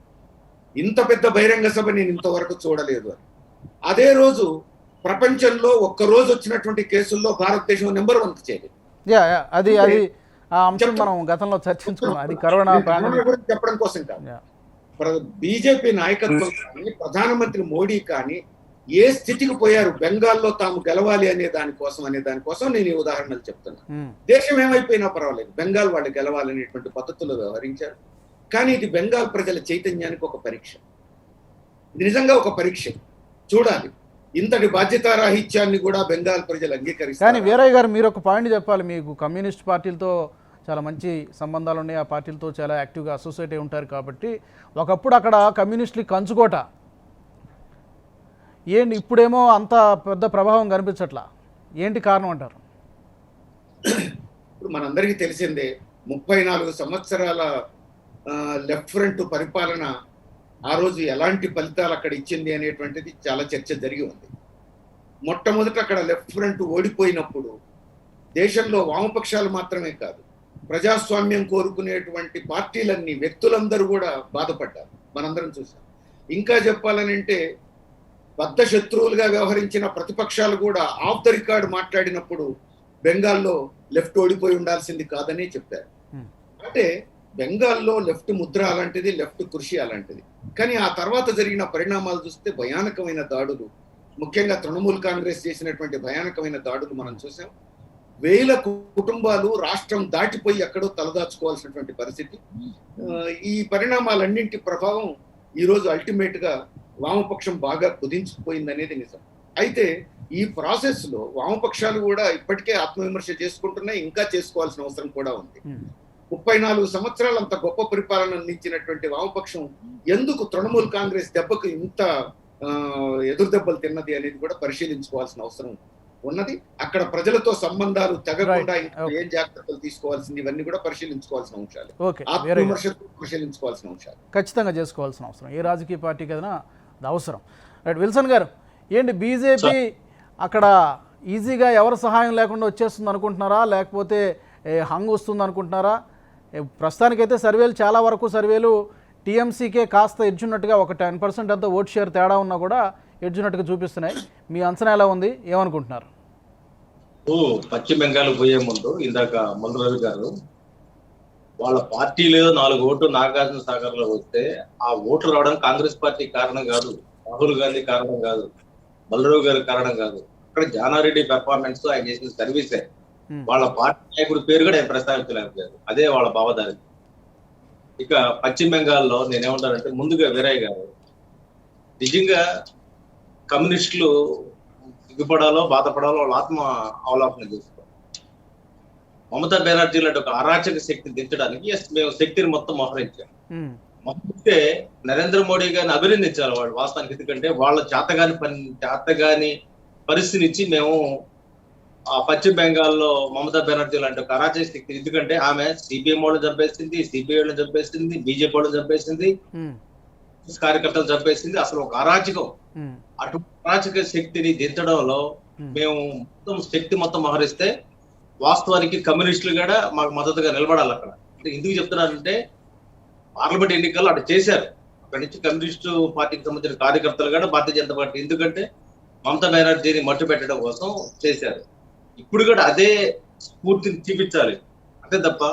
ఇంత పెద్ద బహిరంగ సభ నేను ఇంతవరకు చూడలేదు అని. అదే రోజు ప్రపంచంలో ఒక్కరోజు వచ్చినటువంటి కేసుల్లో భారతదేశం నెంబర్ 1 చేయలేదు. అది ఆ అంశం మనం గతంలో చర్చించుకున్నాం. అది కరోనా గురించి చెప్పడం కోసం కాదు. బీజేపీ నాయకత్వం కానీ, ప్రధానమంత్రి మోడీ కానీ ఏ స్థితికి పోయారు బెంగాల్లో తాము గెలవాలి అనే దానికోసం నేను ఈ ఉదాహరణలు చెప్తున్నా. దేశం ఏమైపోయినా పర్వాలేదు, బెంగాల్ వాళ్ళు గెలవాలనేటువంటి పద్ధతుల్లో వ్యవహరించారు. కానీ ఇది బెంగాల్ ప్రజల చైతన్యానికి ఒక పరీక్ష. ఇది నిజంగా ఒక పరీక్ష. చూడాలి, ఇంతటి బాధ్యతారాహిత్యాన్ని కూడా బెంగాల్ ప్రజలు అంగీకరిస్తారు. కానీ వీరయ్య గారు, మీరు ఒక పాయింట్ చెప్పాలి. మీకు కమ్యూనిస్ట్ పార్టీలతో చాలా మంచి సంబంధాలు ఉన్నాయి, ఆ పార్టీలతో చాలా యాక్టివ్గా అసోసియేట్ అయి ఉంటారు కాబట్టి ఒకప్పుడు అక్కడ కమ్యూనిస్టులు కంచుకోట ఏంటి, ఇప్పుడేమో అంత పెద్ద ప్రభావం కనిపించట్లా, ఏంటి కారణం అంటారు? ఇప్పుడు మనందరికీ తెలిసిందే, 34 సంవత్సరాల లెఫ్ట్ ఫ్రంట్ పరిపాలన ఆ రోజు ఎలాంటి ఫలితాలు అక్కడ ఇచ్చింది అనేటువంటిది చాలా చర్చ జరిగి ఉంది. మొట్టమొదట అక్కడ లెఫ్ట్ ఫ్రంట్ ఓడిపోయినప్పుడు దేశంలో వామపక్షాలు మాత్రమే కాదు, ప్రజాస్వామ్యం కోరుకునేటువంటి పార్టీలన్నీ, వ్యక్తులందరూ కూడా బాధపడ్డారు. మనందరం చూసాం. ఇంకా చెప్పాలనంటే బద్ధ శత్రువులుగా వ్యవహరించిన ప్రతిపక్షాలు కూడా ఆఫ్ ద రికార్డ్ మాట్లాడినప్పుడు బెంగాల్లో లెఫ్ట్ ఓడిపోయి ఉండాల్సింది కాదని చెప్పారు. అంటే బెంగాల్లో లెఫ్ట్ ముద్ర అలాంటిది, లెఫ్ట్ కృషి అలాంటిది. కానీ ఆ తర్వాత జరిగిన పరిణామాలు చూస్తే భయానకమైన దాడులు, ముఖ్యంగా తృణమూల్ కాంగ్రెస్ చేసినటువంటి భయానకమైన దాడులు మనం చూసాం. వేల కుటుంబాలు రాష్ట్రం దాటిపోయి ఎక్కడో తలదాచుకోవాల్సినటువంటి పరిస్థితి. ఈ పరిణామాలన్నింటి ప్రభావం ఈరోజు అల్టిమేట్ గా వామపక్షం బాగా కుదించిపోయింది అనేది నిజం. అయితే ఈ ప్రాసెస్ లో వామపక్షాలు కూడా ఇప్పటికే ఆత్మవిమర్శ చేసుకుంటున్నాయి, ఇంకా చేసుకోవాల్సిన అవసరం కూడా ఉంది. 34 సంవత్సరాలు అంత గొప్ప పరిపాలన అందించినటువంటి వామపక్షం ఎందుకు తృణమూల్ కాంగ్రెస్ దెబ్బకు ఇంత ఎదురు దెబ్బలు తిన్నది అనేది కూడా పరిశీలించుకోవాల్సిన అవసరం ఉన్నది. అక్కడ ప్రజలతో సంబంధాలు తెగకుండా ఏం జాగ్రత్తలు తీసుకోవాల్సింది ఇవన్నీ కూడా పరిశీలించుకోవాల్సిన అంశాలు, ఆత్మవిమర్శతో పరిశీలించుకోవాల్సిన అంశాలు ఖచ్చితంగా చేసుకోవాల్సిన అవసరం ఏ రాజకీయ పార్టీకి ఏదైనా అది అవసరం. రైట్, విల్సన్ గారు, ఏంటి బీజేపీ అక్కడ ఈజీగా ఎవరి సహాయం లేకుండా వచ్చేస్తుంది అనుకుంటున్నారా, లేకపోతే హంగ్ వస్తుంది అనుకుంటున్నారా? ప్రస్తుతానికైతే సర్వేలు చాలా వరకు సర్వేలు టీఎంసీకే కాస్త ఎడ్జున్నట్టుగా, ఒక 10% అంతా ఓట్ షేర్ తేడా ఉన్నా కూడా ఎడ్జున్నట్టుగా చూపిస్తున్నాయి. మీ అంచనా ఎలా ఉంది, ఏమనుకుంటున్నారు? పశ్చిమ బెంగాల్ పోయే ముందు ఇందాక మల్లు గారు వాళ్ళ పార్టీలో 4 ఓట్లు నాగార్జున సాగర్ లో వస్తే ఆ ఓట్లు రావడానికి కాంగ్రెస్ పార్టీ కారణం కాదు, రాహుల్ గాంధీ కారణం కాదు, మల్లు గారి కారణం కాదు. అక్కడ జానారెడ్డి పెర్ఫార్మెన్స్, ఆయన చేసిన సర్వీసే. వాళ్ళ పార్టీ నాయకుడి పేరు కూడా ఆయన ప్రస్తావించలేకపోయారు. అదే వాళ్ళ భావదారి. ఇక పశ్చిమ బెంగాల్లో నేనేమంటానంటే, ముందుగా వీరయ్య గారు నిజంగా కమ్యూనిస్టులు సిగ్గుపడాలో బాధపడాలో వాళ్ళ ఆత్మ అవలోకనం చేసుకోవాలి. మమతా బెనర్జీ లాంటి ఒక అరాచక శక్తి దించడానికి మేము శక్తిని మొత్తం మోహరించాం. మొత్తే నరేంద్ర మోడీ గారిని అభినందించాలి వాళ్ళు వాస్తవానికి. ఎందుకంటే వాళ్ళ చేతగాని పరిస్థితి ఇచ్చి మేము ఆ పశ్చిమ బెంగాల్లో మమతా బెనర్జీ లాంటి ఒక అరాచక శక్తి, ఎందుకంటే ఆమె సిపిఎం వాళ్ళని చంపేసింది, సిపిఐ వాళ్ళని చంపేసింది, బీజేపీ వాళ్ళని చంపేసింది, కార్యకర్తలు చంపేసింది. అసలు ఒక అరాచకం. అటు అరాచక శక్తిని దించడంలో మేము మొత్తం శక్తి మొత్తం మోహరిస్తే వాస్తవానికి కమ్యూనిస్టులు కూడా మాకు మద్దతుగా నిలబడాలి. అక్కడ ఎందుకు చెప్తున్నారంటే పార్లమెంట్ ఎన్నికల్లో అటు చేశారు. అక్కడి నుంచి కమ్యూనిస్టు పార్టీకి సంబంధించిన కార్యకర్తలు కూడా భారతీయ జనతా పార్టీ, ఎందుకంటే మమతా బెనర్జీని మట్టు పెట్టడం కోసం చేశారు. ఇప్పుడు కూడా అదే స్ఫూర్తిని చూపించాలి. అంతే తప్ప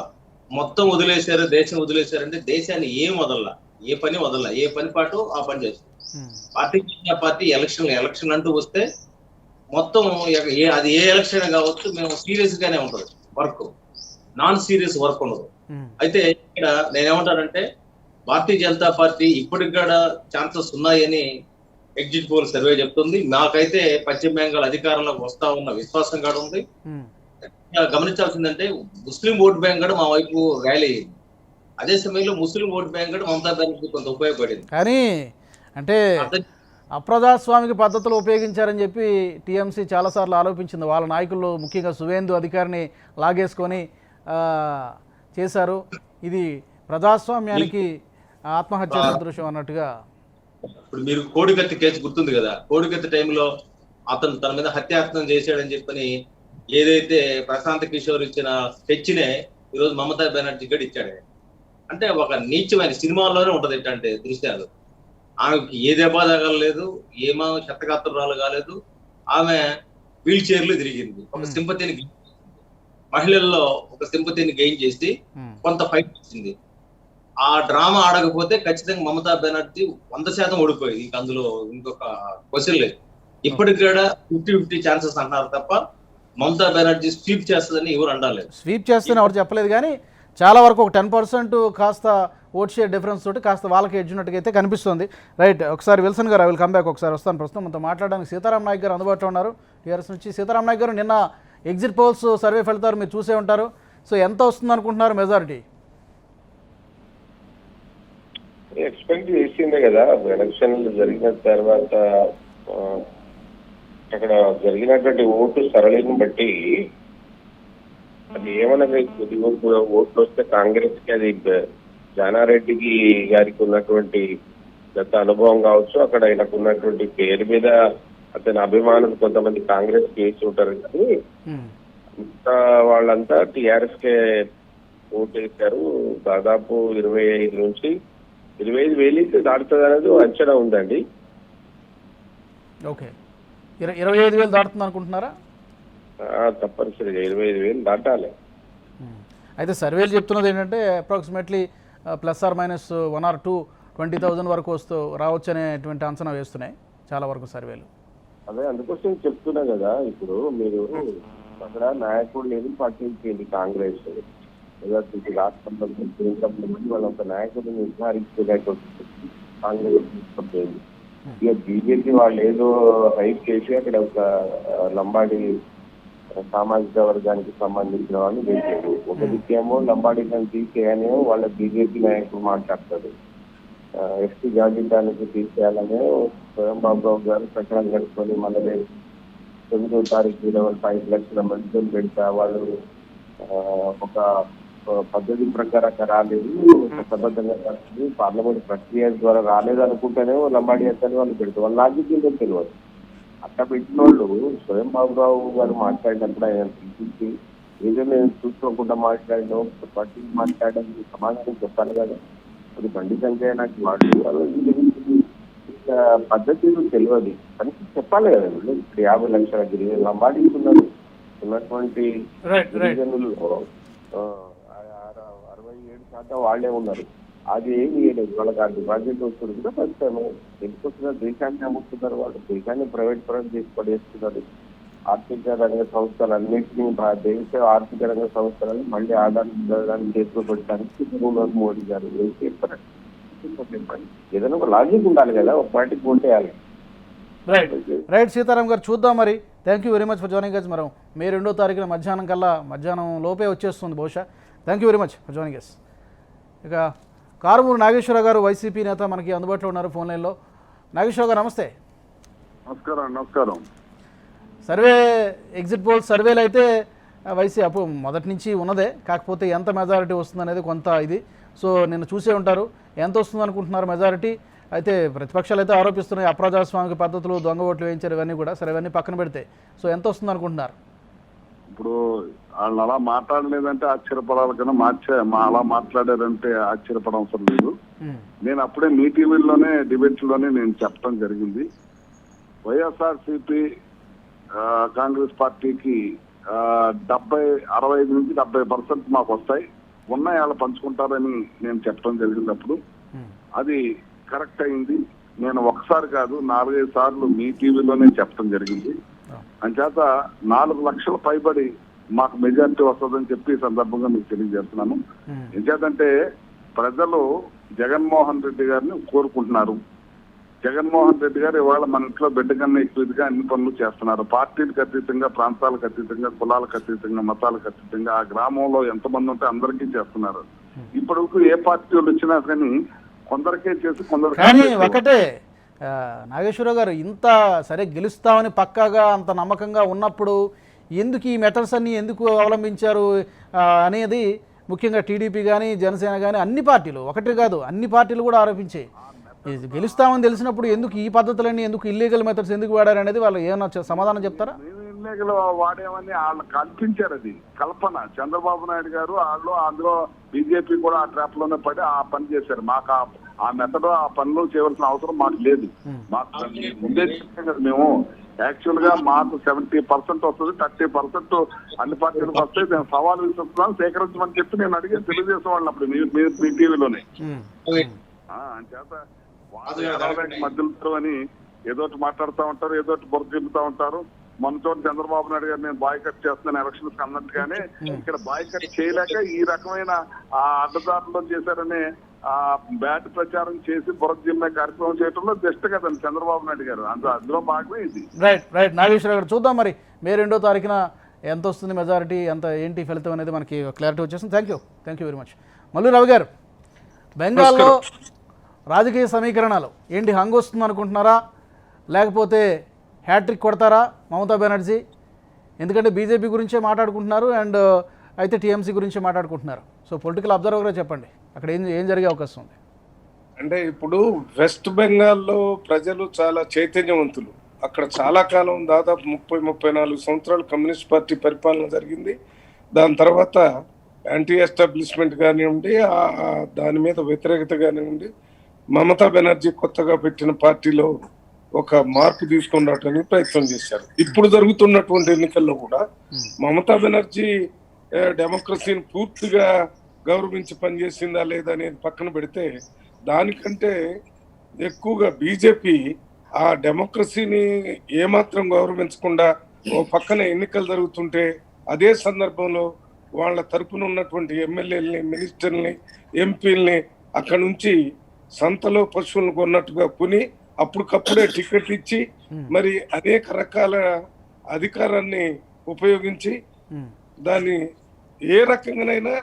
మొత్తం వదిలేశారు, దేశం వదిలేశారంటే దేశాన్ని ఏం వదల్లా, ఏ పని వదల్లా, ఏ పని పాటు ఆ పని చేస్తుంది. భారతీయ జనతా పార్టీ ఎలక్షన్ అంటూ వస్తే మొత్తం అది ఏ ఎలక్షన్ కావచ్చు, మేము సీరియస్ గానే ఉంటుంది వర్క్, నాన్ సీరియస్ వర్క్ ఉండదు. అయితే ఇక్కడ నేనేమంటానంటే, భారతీయ జనతా పార్టీ ఇప్పటికి కూడా ఛాన్సెస్ ఉన్నాయని ఎగ్జిట్ పోల్ సర్వే చెప్తుంది. నాకైతే పశ్చిమ బెంగాల్ అధికారంలోకి వస్తా ఉన్న విశ్వాసం కూడా ఉంది. గమనించాల్సిందంటే ముస్లిం ఓట్ బ్యాంక్ కూడా మా వైపు ర్యాలీ అయింది. అదే సమయంలో ముస్లిం ఓట్ బ్యాంక్ కూడా మమతా బెనర్జీ కొంత ఉపయోగపడింది. కానీ అంటే అప్రజాస్వామిక పద్ధతులు ఉపయోగించారని చెప్పి టీఎంసీ చాలాసార్లు ఆరోపించింది. వాళ్ళ నాయకులు ముఖ్యంగా సువేందు అధికారిని లాగేసుకొని చేశారు. ఇది ప్రజాస్వామ్యానికి ఆత్మహత్య సదృశ్యం అన్నట్టుగా. ఇప్పుడు మీరు కోడికత్తి కేసు గుర్తుంది కదా, కోడికత్తి టైంలో అతను తన మీద హత్యాయత్నం చేశాడని చెప్పని ఏదైతే ప్రశాంత్ కిషోర్ ఇచ్చిన స్కెచ్నే ఈరోజు మమతా బెనర్జీ గడి ఇచ్చాడు. అంటే ఒక నీచమైన సినిమాల్లోనే ఉంటది ఏంటంటే దృశ్యాలు. ఆమెకి ఏ దెబ్బ తగలలేదు, ఏమో శతగాత్రురాలు కాలేదు, ఆమె వీల్ చైర్లు తిరిగింది. ఒక సింపతిని మహిళల్లో ఒక సింపతిని గెయిన్ చేసి కొంత ఫైట్ ఇచ్చింది. ఆ డ్రామా ఆడకపోతే ఖచ్చితంగా మమతా బెనర్జీ 100% ఓడిపోయింది. ఇంక అందులో ఇంకొక క్వశ్చన్ లేదు. ఇప్పటికి కూడా 50-50 ఛాన్సెస్ అంటున్నారు తప్ప మమతా బెనర్జీ స్వీప్ చేస్తుందని ఎవరు అనలేదు. స్వీప్ చేస్తుందని ఎవరు చెప్పలేదు, కానీ చాలా వరకు ఒక 10% కాస్త ఓట్ షేర్ డిఫరెన్స్ తోటి కాస్త వాళ్ళకి ఎడ్జినట్టుగా కనిపిస్తుంది. రైట్, ఒకసారి విల్సన్ గారు, ఐ విల్ కమ్ బ్యాక్. ఒకసారి వస్తాను. ప్రస్తుతం మనతో మాట్లాడడానికి సీతారాం నాయక్ గారు అందుబాటులో ఉన్నారు టీఆర్ఎస్ నుంచి. సీతారాం నాయక్ గారు, నిన్న ఎగ్జిట్ పోల్స్ సర్వే ఫలితాలు మీరు చూసే ఉంటారు. సో ఎంత వస్తుంది అనుకుంటున్నారు మెజారిటీ? ఎక్స్పెక్ట్ చేసిందే కదా, ఎలక్షన్లు జరిగిన తర్వాత అక్కడ జరిగినటువంటి ఓటు సరళిని బట్టి అది ఏమన్నది, కొద్దిగా ఓట్లు వస్తే కాంగ్రెస్ కి అది జానారెడ్డికి గారికి ఉన్నటువంటి గత అనుభవం కావచ్చు, అక్కడ ఆయనకు ఉన్నటువంటి పేరు మీద అతని అభిమానులు కొంతమంది కాంగ్రెస్ కేసు ఉంటారు కానీ వాళ్ళంతా టిఆర్ఎస్ కే ఓటు వేశారు. దాదాపు 25 నుంచి 25,000 దాటుతుంది అనేది అంచనా ఉందండి. ఓకే, 25,000 దాటుతుంది అనుకుంటున్నారా? తప్పనిసరిగా 25,000 దాటాలి. అయితే సర్వేలు చెప్తున్నది ఏంటంటే అప్రాక్సిమేట్లీ +or -1 or 2 20,000 వరకు రావచ్చు అనేటువంటి అంచనా వేస్తున్నాయి చాలా వరకు సర్వేలు. అదే అందుకోసం చెప్తున్నా కదా, ఇప్పుడు మీరు అక్కడ నాయకుడు లేదు పట్టించింది కాంగ్రెస్ రాష్ట్రంలో వాళ్ళ ఒక నాయకుడిని నిర్ధారించుకునేటువంటి కాంగ్రెస్ తీసుకొచ్చేది. ఇక బీజేపీ వాళ్ళు ఏదో హైప్ చేసి అక్కడ ఒక లంబాడి సామాజిక వర్గానికి సంబంధించిన వాళ్ళు వేశారు. ఒక దిక్కేమో లంబాడీలను తీసేయని వాళ్ళ బీజేపీ నాయకులు మాట్లాడతారు. ఎస్టీ జాబితానికి తీసేయాలనే స్వయం బాబురావు గారు ప్రకటన కట్టుకొని మళ్ళీ 9వ తారీఖు 5 లక్షల మందితో పెడతా వాళ్ళు ఒక పద్ధతి ప్రకారంగా రాలేదు, చట్టబద్ధంగా రాలేదు, పార్లమెంట్ ప్రక్రియ ద్వారా రాలేదు అనుకుంటేనే లంబాడీ అని వాళ్ళు పెడతారు. వాళ్ళ లాజిక్ ఏంటో తెలియదు. అట్లా పెట్టిన వాళ్ళు స్వయం బాబురావు గారు మాట్లాడినప్పుడు ఆయన పిలిపించి ఏదో నేను చూసుకోకుండా మాట్లాడినో పార్టీ మాట్లాడడానికి సమాధానం చెప్పాలి కదా. అది బండి సంజయ్ నాకు వాడు పద్ధతులు తెలియదు అని చెప్పాలి కదా. ఇప్పుడు 50 లక్షల గిరిజనులు లంబాడీస్ ఉన్నారు. ఉన్నటువంటి గిరిజనుల్లో 67% వాళ్ళే ఉన్నారు. అది ఏమి లేదు. వాళ్ళకి ఆ డిపాజిట్ వస్తుంది కూడా ఫలితమే ఎందుకు దేశాన్ని అమ్ముతున్నారు. వాళ్ళు దేశాన్ని ప్రైవేట్ పరం చేసి పడేస్తున్నారు. ఆర్థిక రంగ సంస్థలన్నింటినీ దేశ ఆర్థిక రంగ సంస్థలను మళ్ళీ ఆదాయాన్ని చేతిలో పెట్టడానికి మోడీ గారు చెప్పారు. ఏదైనా ఒక లాజిక్ ఉండాలి కదా, ఒక పార్టీకి ఓటేయాలి. రైట్ సీతారాం గారు, చూద్దాం మరి. Thank you very much for joining us. మనం మే 2వ తారీఖున మధ్యాహ్నం లోపే వచ్చేస్తుంది బహుశా. Thank you very much for joining us. ఇక కారుమూరి నాగేశ్వరరావు గారు వైసీపీ నేత మనకి అందుబాటులో ఉన్నారు ఫోన్ లైన్లో. నాగేశ్వరరావు గారు నమస్తే. నమస్కారం. సర్వే ఎగ్జిట్ పోల్ సర్వేలు అయితే వైసీపీ మొదటి నుంచి ఉన్నదే, కాకపోతే ఎంత మెజారిటీ వస్తుంది అనేది కొంత ఇది. సో నిన్న చూసే ఉంటారు ఎంత వస్తుంది అనుకుంటున్నారు మెజారిటీ. అయితే ప్రతిపక్షాలు అయితే ఆరోపిస్తున్నాయి అప్రజాస్వామిక పద్ధతులు, దొంగ ఓట్లు వేయించారు, ఇవన్నీ కూడా. సరే, ఇవన్నీ పక్కన పెడితే సో ఎంత వస్తుంది అనుకుంటున్నారు? ఇప్పుడు వాళ్ళు అలా మాట్లాడలేదంటే ఆశ్చర్యపడాలి కన్నా అలా మాట్లాడారంటే ఆశ్చర్యపడవసరం లేదు. నేను అప్పుడే మీ టీవీలోనే డిబేట్లోనే నేను చెప్పడం జరిగింది. వైఎస్ఆర్సీపీ కాంగ్రెస్ పార్టీకి 65 నుంచి 70% మాకు వస్తాయి, ఉన్నాయి వాళ్ళు పంచుకుంటారని నేను చెప్పడం జరిగింది. అప్పుడు అది కరెక్ట్ అయింది. నేను ఒకసారి కాదు 4-5 సార్లు మీ టీవీలోనే చెప్పడం జరిగింది. అంచేత 4 లక్షల పైబడి మాకు మెజారిటీ వస్తుందని చెప్పి ఈ సందర్భంగా మీకు తెలియజేస్తున్నాను. ఎంచేతంటే ప్రజలు జగన్మోహన్ రెడ్డి గారిని కోరుకుంటున్నారు. జగన్మోహన్ రెడ్డి గారు ఇవాళ మన ఇంట్లో బిడ్డ కన్నా ఎక్కువగా అన్ని పనులు చేస్తున్నారు. పార్టీలకు అతీతంగా, ప్రాంతాలకు అతీతంగా, కులాలకు అతీతంగా, మతాలకు అతీతంగా ఆ గ్రామంలో ఎంతమంది ఉంటే అందరికీ చేస్తున్నారు. ఇప్పటివరకు ఏ పార్టీ వాళ్ళు వచ్చినా కానీ కొందరికే చేసి కానీ ఒకటే నాగేశ్వరరావు గారు, ఇంత సరే గెలుస్తామని పక్కాగా అంత నమ్మకంగా ఉన్నప్పుడు ఎందుకు ఈ మెథడ్స్ అన్ని ఎందుకు అవలంబించారు అనేది ముఖ్యంగా టీడీపీ కానీ జనసేన కానీ అన్ని పార్టీలు, ఒకటి కాదు అన్ని పార్టీలు కూడా ఆరోపించాయి. గెలుస్తామని తెలిసినప్పుడు ఎందుకు ఈ పద్ధతులన్నీ, ఎందుకు ఇల్లీగల్ మెథడ్స్ ఎందుకు వాడారు అనేది వాళ్ళు ఏమన్నా సమాధానం చెప్తారా? ఇల్లీగల్ వాడేమని వాళ్ళు కల్పించారు. అది కల్పన. చంద్రబాబు నాయుడు గారు వాళ్ళు అందులో బీజేపీ కూడా ఆ ట్రాప్ లోనే పడి ఆ పని చేశారు. మాకు ఆ మెథడ్ ఆ పనులు చేయవలసిన అవసరం మాకు లేదు. మాకు ముందే చెప్పాం కదా, మేము యాక్చువల్ గా మాకు 70% వస్తుంది, 30% అన్ని పార్టీలకు వస్తే నేను సవాల్ విసురుతున్నాను, సేకరించమని చెప్పి నేను అడిగి తెలుగుదేశం వాళ్ళని అప్పుడు మీ టీవీలోనే. అంచేత మధ్యలో అని ఏదోటి మాట్లాడుతూ ఉంటారు, ఏదోటి బొర చెబుతూ ఉంటారు. మొన్నతో చంద్రబాబు నాయుడు గారు నేను బాయ్కట్ చేస్తున్నాను ఎలక్షన్స్ అన్నట్టుగానే ఇక్కడ బాయ్కట్ చేయలేక ఈ రకమైన అడ్డదారులో చేశారనే బ్యాట్ ప్రచారం చేసి బురద జిమ్మే కార్యక్రమం చేయడంలో బెస్ట్ కదండి చంద్రబాబు నాయుడు గారు. అందులో భాగమే ఇది. రైట్ నాగేశ్వరరావు గారు, చూద్దాం మరి మే 2వ తారీఖున ఎంత వస్తుంది మెజారిటీ, ఎంత ఏంటి ఫలితం అనేది మనకి క్లారిటీ వచ్చేసింది. Thank you very much. Mallu Ravi గారు, బెంగాల్లో రాజకీయ సమీకరణాలు ఏంటి, హంగ్ వస్తుంది అనుకుంటున్నారా, లేకపోతే హ్యాట్రిక్ కొడతారా మమతా బెనర్జీ? ఎందుకంటే బీజేపీ గురించే మాట్లాడుకుంటున్నారు అండ్ అయితే టీఎంసీ గురించే మాట్లాడుకుంటున్నారు. సో పొలిటికల్ అబ్జర్వర్గా చెప్పండి, అక్కడ ఏం జరిగే అవకాశం ఉంది? అంటే ఇప్పుడు వెస్ట్ బెంగాల్లో ప్రజలు చాలా చైతన్యవంతులు. అక్కడ చాలా కాలం, దాదాపు 30-34 సంవత్సరాలు కమ్యూనిస్ట్ పార్టీ పరిపాలన జరిగింది. దాని తర్వాత యాంటీ ఎస్టాబ్లిష్మెంట్ కానివ్వండి, దాని మీద వ్యతిరేకత కానివ్వండి, మమతా బెనర్జీ కొత్తగా పెట్టిన పార్టీలో ఒక మార్పు తీసుకొని రావడానికి ప్రయత్నం చేశారు. ఇప్పుడు జరుగుతున్నటువంటి ఎన్నికల్లో కూడా మమతా బెనర్జీ డెమోక్రసీని పూర్తిగా గౌరవించి పనిచేసిందా లేదా అనేది పక్కన పెడితే, దానికంటే ఎక్కువగా బీజేపీ ఆ డెమోక్రసీని ఏమాత్రం గౌరవించకుండా ఓ పక్కన ఎన్నికలు జరుగుతుంటే అదే సందర్భంలో వాళ్ళ తరపున ఉన్నటువంటి ఎమ్మెల్యేలని, మినిస్టర్ని, ఎంపీలని అక్కడ నుంచి సంతలో పశువులను కొన్నట్టుగా కొని అప్పటికప్పుడే టికెట్ ఇచ్చి మరి అనేక రకాల అధికారాన్ని ఉపయోగించి దాన్ని ఏ రకంగానైనా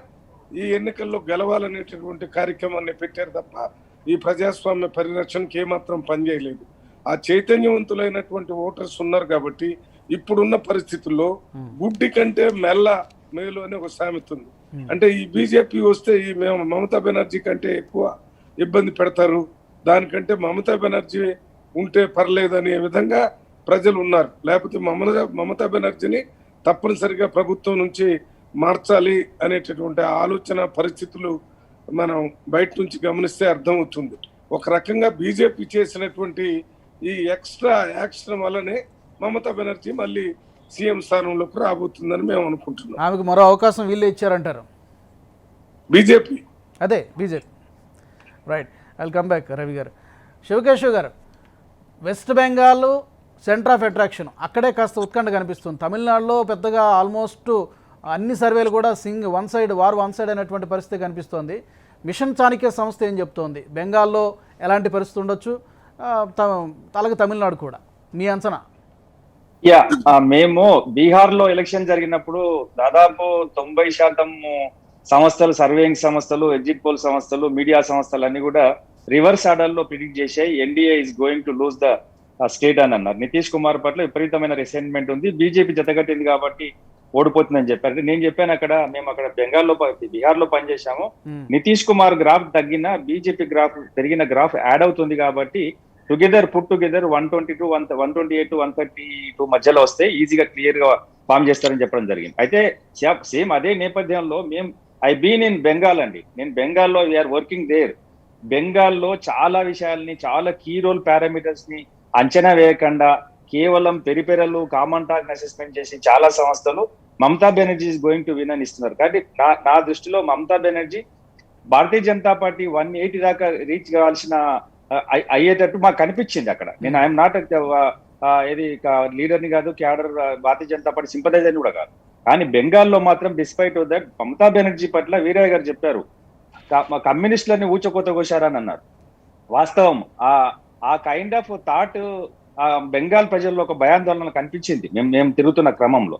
ఈ ఎన్నికల్లో గెలవాలనేటటువంటి కార్యక్రమాన్ని పెట్టారు తప్ప ఈ ప్రజాస్వామ్య పరిరక్షణకి ఏమాత్రం పనిచేయలేదు. ఆ చైతన్యవంతులైనటువంటి ఓటర్స్ ఉన్నారు కాబట్టి ఇప్పుడున్న పరిస్థితుల్లో గుడ్డి కంటే మెల్ల మేలు అనే ఒక సామెత ఉంది. అంటే ఈ బీజేపీ వస్తే ఈ మమతా బెనర్జీ కంటే ఎక్కువ ఇబ్బంది పెడతారు, దానికంటే మమతా బెనర్జీ ఉంటే పర్లేదనే విధంగా ప్రజలు ఉన్నారు. లేకపోతే మమతా బెనర్జీని తప్పనిసరిగా ప్రభుత్వం నుంచి మార్చాలి అనేటటువంటి ఆలోచన పరిస్థితులు మనం బయట నుంచి గమనిస్తే అర్థమవుతుంది. ఒక రకంగా బీజేపీ చేసినటువంటి ఈ ఎక్స్ట్రా యాక్షన్ వల్లనే మమతా బెనర్జీ మళ్ళీ సీఎం స్థానంలోకి రాబోతుందని మేము అనుకుంటున్నాం. ఆమెకు మరో అవకాశం వీళ్ళే ఇచ్చారంటారు బీజేపీ. అదే BJP. Right, welcome back Ravi గారు. శివకేశవ్ గారు, west Bengal centre of attraction, అక్కడే కాస్త ఉత్కంఠ కనిపిస్తుంది. తమిళనాడులో పెద్దగా ఆల్మోస్ట్ అన్ని సర్వేలు కూడా వన్ సైడ్ అనేటువంటి పరిస్థితి కనిపిస్తోంది. మిషన్ చాణక్య సంస్థ ఏం చెప్తోంది? బెంగాల్లో ఎలాంటి పరిస్థితి ఉండొచ్చు, అలాగే తమిళనాడు కూడా, మీ అంచనా? మేము బీహార్లో ఎలక్షన్ జరిగినప్పుడు దాదాపు 90% సంస్థలు, సర్వేయింగ్ సంస్థలు, ఎగ్జిట్ పోల్ సంస్థలు, మీడియా సంస్థలు అన్ని కూడా రివర్స్ ఆర్డర్ లో ప్రిడిక్ట్ చేశాయి NDA is going to lose the state అని అన్నారు. నితీష్ కుమార్ పట్ల విపరీతమైన రిసెంట్మెంట్ ఉంది, బీజేపీ జతగట్టింది కాబట్టి ఓడిపోతుందని చెప్పారు. నేను చెప్పాను మేము అక్కడ బీహార్ లో పనిచేశాము, నితీష్ కుమార్ గ్రాఫ్ తగ్గిన బీజేపీ గ్రాఫ్ పెరిగిన గ్రాఫ్ యాడ్ అవుతుంది కాబట్టి పుట్ టుగెదర్ 122, 128 to 132 మధ్యలో వస్తే ఈజీగా క్లియర్ గా ఫామ్ చేస్తారని చెప్పడం జరిగింది. అయితే సేమ్ అదే నేపథ్యంలో ఐ బీన్ ఇన్ బెంగాల్ అండి. నేను బెంగాల్లో వీఆర్ వర్కింగ్ దేర్. బెంగాల్లో చాలా విషయాల్ని, చాలా కీ రోల్ పారామీటర్స్ ని అంచనా వేయకుండా కేవలం పెరిపెరలు కామన్ టాక్ అసెస్మెంట్ చేసి చాలా సంస్థలు Mamata Banerjee is going to win అని ఇస్తున్నారు. కాబట్టి నా దృష్టిలో మమతా బెనర్జీ భారతీయ జనతా పార్టీ 180 దాకా రీచ్ కావాల్సిన అయ్యేటట్టు మాకు కనిపించింది అక్కడ. నేను ఐఎమ్ నాట్ ఏది లీడర్ని కాదు, క్యాడర్ భారతీయ జనతా పార్టీ సింపథైజర్ని కూడా కాదు. కానీ బెంగాల్లో మాత్రం despite of that Mamata Banerjee పట్ల వీరయ్య గారు చెప్పారు, కమ్యూనిస్టులని ఊచకోత కోశారని అన్నారు. వాస్తవం ఆ కైండ్ ఆఫ్ థాట్ బెంగాల్ ప్రజల్లో ఒక భయాందోళన కనిపించింది మేము తిరుగుతున్న క్రమంలో.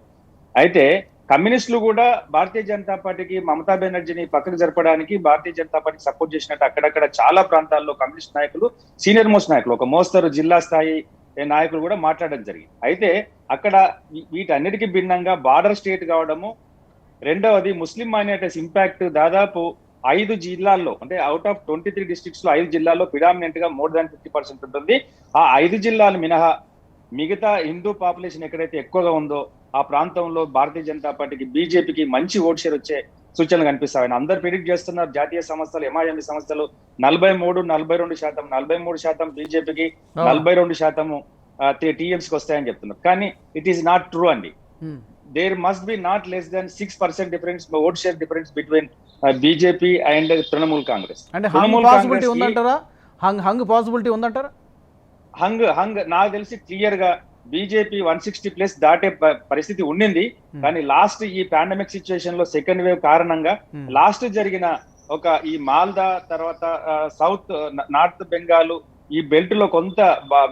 అయితే కమ్యూనిస్టులు కూడా భారతీయ జనతా పార్టీకి మమతా బెనర్జీని పక్కకు జరపడానికి భారతీయ జనతా పార్టీకి సపోర్ట్ చేసినట్టు అక్కడక్కడ చాలా ప్రాంతాల్లో కమ్యూనిస్ట్ నాయకులు, సీనియర్ మోస్ట్ నాయకులు, ఒక మోస్తరు జిల్లా స్థాయి నాయకులు కూడా మాట్లాడడం జరిగింది. అయితే అక్కడ వీటన్నిటికీ భిన్నంగా బార్డర్ స్టేట్ కావడము, రెండవది ముస్లిం మైనారిటీస్ ఇంపాక్ట్ దాదాపు 5 జిల్లాల్లో, అంటే అవుట్ ఆఫ్ 23 డిస్ట్రిక్ట్స్ లో 5 జిల్లాల్లో ప్రిడామినెంట్ గా మోర్ దాన్ 50% ఉంటుంది. ఆ 5 జిల్లాలు మినహా మిగతా హిందూ పాపులేషన్ ఎక్కడైతే ఎక్కువగా ఉందో ఆ ప్రాంతంలో భారతీయ జనతా పార్టీకి, బీజేపీకి మంచి ఓట్ షేర్ వచ్చే సూచనలు కనిపిస్తాయని అందరు ప్రిడిక్ట్ చేస్తున్నారు. జాతీయ సంస్థలు, ఎంఐఎంఈ సంస్థలు 43-42%, 43% బీజేపీకి, 42% టీఎంసీకి వస్తాయని చెప్తున్నారు. కానీ ఇట్ ఈస్ నాట్ ట్రూ అండి. There must be not less than 6% difference, vote share difference between BJP and Trinamool Congress. అంటే హంగ్ పాసిబిలిటీ ఉందంటారా? హంగ్ పాసిబిలిటీ ఉందంటారా? హంగ్ నాకు తెలిసి క్లియర్ గా బీజేపీ 160+ దాటే పరిస్థితి ఉండింది. కానీ లాస్ట్ ఈ పాండమిక్ సిచ్యువేషన్ లో సెకండ్ వేవ్ కారణంగా లాస్ట్ జరిగిన ఈ మాల్దా తర్వాత సౌత్ నార్త్ బెంగాల్ ఈ బెల్ట్ లో కొంత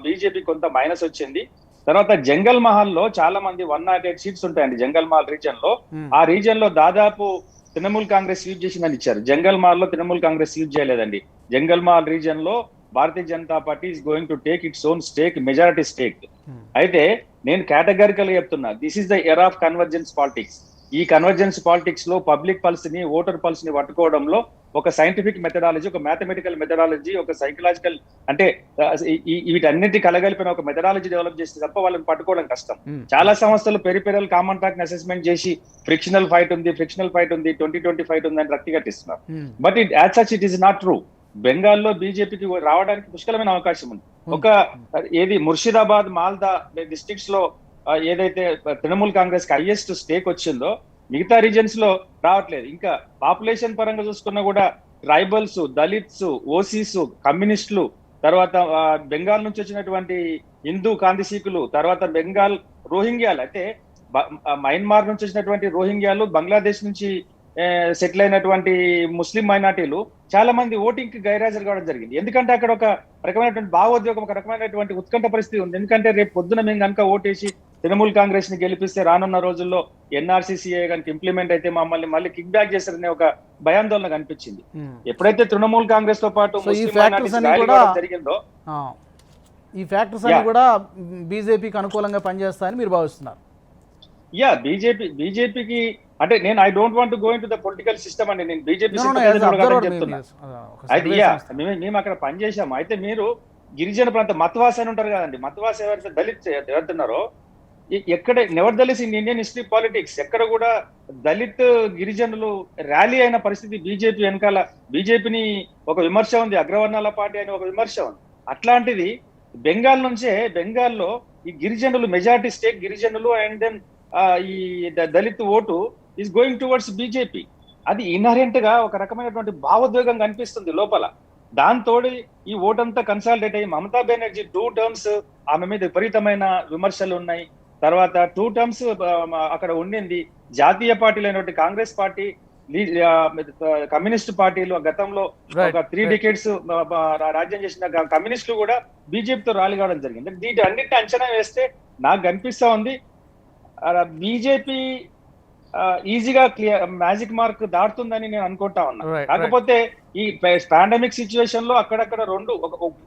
బీజేపీ కొంత మైనస్ వచ్చింది. తర్వాత జంగల్ మహల్ లో చాలా మంది 108 సీట్స్ ఉంటాయండి జంగల్ మహల్ రీజన్ లో. ఆ రీజన్ లో దాదాపు తృణమూల్ కాంగ్రెస్ స్వీప్ చేసిందని ఇచ్చారు. జంగల్ మహల్ లో తృణమూల్ కాంగ్రెస్ స్వీప్ చేయలేదండి. జంగల్ మహల్ రీజన్ లో Bharatiya Janata Party is going to take its own stake, majority stake. అయితే నేను కేటగారికల్ గా చెప్తున్నా, this is the era of convergence politics. ఈ కన్వర్జెన్స్ పాలిటిక్స్ లో పబ్లిక్ పల్స్ ని, ఓటర్ పల్స్ ని పట్టుకోవడంలో ఒక సైంటిఫిక్ మెథడాలజీ, ఒక మ్యాథమెటికల్ మెథడాలజీ, ఒక సైకలాజికల్, అంటే వీటన్నిటి కలగలిపిన ఒక మెథడాలజీ డెవలప్ చేస్తే తప్ప వాళ్ళని పట్టుకోవడం కష్టం. చాలా సంస్థలు పెరిపెరల్ కామన్ టాక్ అసెస్మెంట్ చేసి ఫ్రిక్షనల్ ఫైట్ ఉంది, 2020 ఫైట్ ఉంది అని రక్తి కట్టిస్తున్నారు. But it as such it is not true. బెంగాల్లో బీజేపీకి రావడానికి పుష్కలమైన అవకాశం ఉంది. ముర్షిదాబాద్, మాల్దా డిస్ట్రిక్ట్స్ లో ఏదైతే తృణమూల్ కాంగ్రెస్ కి హైయెస్ట్ స్టేక్ వచ్చిందో మిగతా రీజన్స్ లో రావట్లేదు. ఇంకా పాపులేషన్ పరంగా చూసుకున్నా కూడా ట్రైబల్స్, దళిత్స్, ఓసీస్, కమ్యూనిస్టులు, తర్వాత బెంగాల్ నుంచి వచ్చినటువంటి హిందూ కాందిశీకులు, తర్వాత బెంగాల్ రోహింగ్యాలు, అయితే మయన్మార్ నుంచి వచ్చినటువంటి రోహింగ్యాలు, బంగ్లాదేశ్ నుంచి సెటిల్ అయినటువంటి ముస్లిం మైనార్టీలు చాలా మంది ఓటింగ్ కి గైర్హాజరు కావడం జరిగింది. ఎందుకంటే అక్కడ ఒక రకమైనటువంటి భావోద్వేగం, ఒక రకమైనటువంటి ఉత్కంఠ పరిస్థితి ఉంది. ఎందుకంటే రేపు పొద్దున మేము కనుక ఓటేసి తృణమూల్ కాంగ్రెస్ ని గెలిపిస్తే రానున్న రోజుల్లో ఎన్ఆర్సీసీఏ కనుక ఇంప్లిమెంట్ అయితే మమ్మల్ని మళ్ళీ కిక్ బ్యాక్ చేస్తారనే ఒక భయాందోళన కనిపించింది. ఎప్పుడైతే తృణమూల్ కాంగ్రెస్ తో పాటు ముస్లిం మైనారిటీస్ ర్యాలీ కావడం జరిగిందో ఈ ఫ్యాక్టర్స్ అన్ని కూడా బీజేపీకి అనుకూలంగా పనిచేస్తాయని మీరు భావిస్తున్నారు? యా, బీజేపీకి అంటే నేను I don't want go in to the political system అండి, నేను బీజేపీ చెప్తున్నా. అయితే మేము అక్కడ పనిచేసాము. అయితే మీరు గిరిజన ప్రాంత మత్వాస్ అని ఉంటారు కదండి, మత్వాస్ ఎవరైతే దళిత్ ఎవరుతున్నారో ఎక్కడ never Dalit in Indian history politics ఎక్కడ కూడా దళిత్ గిరిజనులు ర్యాలీ అయిన పరిస్థితి బీజేపీ వెనకాల బీజేపీని ఒక విమర్శ ఉంది, అగ్రవర్ణాల పార్టీ అని ఒక విమర్శ ఉంది. అట్లాంటిది బెంగాల్లో ఈ గిరిజనులు మెజారిటీ స్టేట్ గిరిజనులు అండ్ దెన్ ఈ Dalit vote is going towards BJP. అది ఇన్హరెంట్ గా ఒక రకమైనటువంటి భావోద్వేగం కనిపిస్తుంది లోపల. దాంతో ఈ ఓటంతా కన్సాలిడేట్ అయ్యి మమతా బెనర్జీ 2 టర్మ్స్ ఆమె మీద విపరీతమైన విమర్శలు ఉన్నాయి. తర్వాత 2 టర్మ్స్ అక్కడ ఉండింది. జాతీయ పార్టీలు అయినటువంటి కాంగ్రెస్ పార్టీ, కమ్యూనిస్ట్ పార్టీలు గతంలో ఒక 3 decades రాజ్యం చేసిన కమ్యూనిస్టులు కూడా బీజేపీతో ర్యాలీ కావడం జరిగింది. దీని అన్నింటిని అంచనా వేస్తే నాకు కనిపిస్తా ఉంది బీజేపీ ఈజీగా మ్యాజిక్ మార్క్ దాటుతుందని నేను అనుకుంటా ఉన్నా. కాకపోతే ఈ పాండమిక్ సిచ్యువేషన్ లో అక్కడక్కడ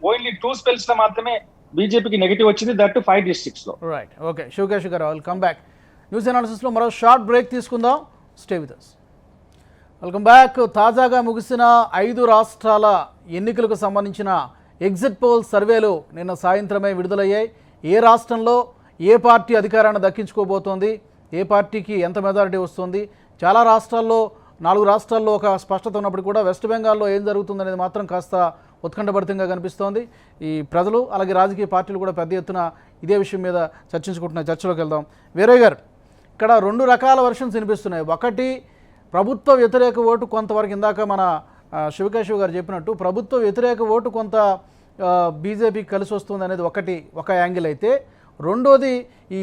ఓన్లీ 2 spells లో మాత్రమే బీజేపీకి నెగిటివ్ వచ్చింది, దట్ 5 districts లో. రైట్, ఓకే శివకేశ్ గారు, వెల్కమ్ బ్యాక్. న్యూస్ అనాలిసిస్ లో మరో షార్ట్ బ్రేక్ తీసుకుందాం. Stay with us. Welcome back. తాజాగా ముగిసిన 5 రాష్ట్రాల ఎన్నికలకు సంబంధించిన ఎగ్జిట్ పోల్ సర్వేలు నిన్న సాయంత్రమే విడుదలయ్యాయి. ఏ రాష్ట్రంలో ఏ పార్టీ అధికారాన్ని దక్కించుకోబోతోంది, ఏ పార్టీకి ఎంత మెజారిటీ వస్తుంది, చాలా రాష్ట్రాల్లో 4 రాష్ట్రాల్లో ఒక స్పష్టత ఉన్నప్పుడు కూడా వెస్ట్ బెంగాల్లో ఏం జరుగుతుందనేది మాత్రం కాస్త ఉత్కంఠభరితంగా కనిపిస్తోంది. ఈ ప్రజలు అలాగే రాజకీయ పార్టీలు కూడా పెద్ద ఎత్తున ఇదే విషయం మీద చర్చించుకుంటున్న చర్చలోకి వెళ్దాం. వీరయ్య గారు, ఇక్కడ 2 రకాల వర్షన్స్ వినిపిస్తున్నాయి. ఒకటి ప్రభుత్వ వ్యతిరేక ఓటు కొంతవరకు, ఇందాక మన శివకేశవ్ గారు చెప్పినట్టు ప్రభుత్వ వ్యతిరేక ఓటు కొంత బీజేపీకి కలిసి వస్తుంది అనేది ఒక యాంగిల్ అయితే, రెండోది ఈ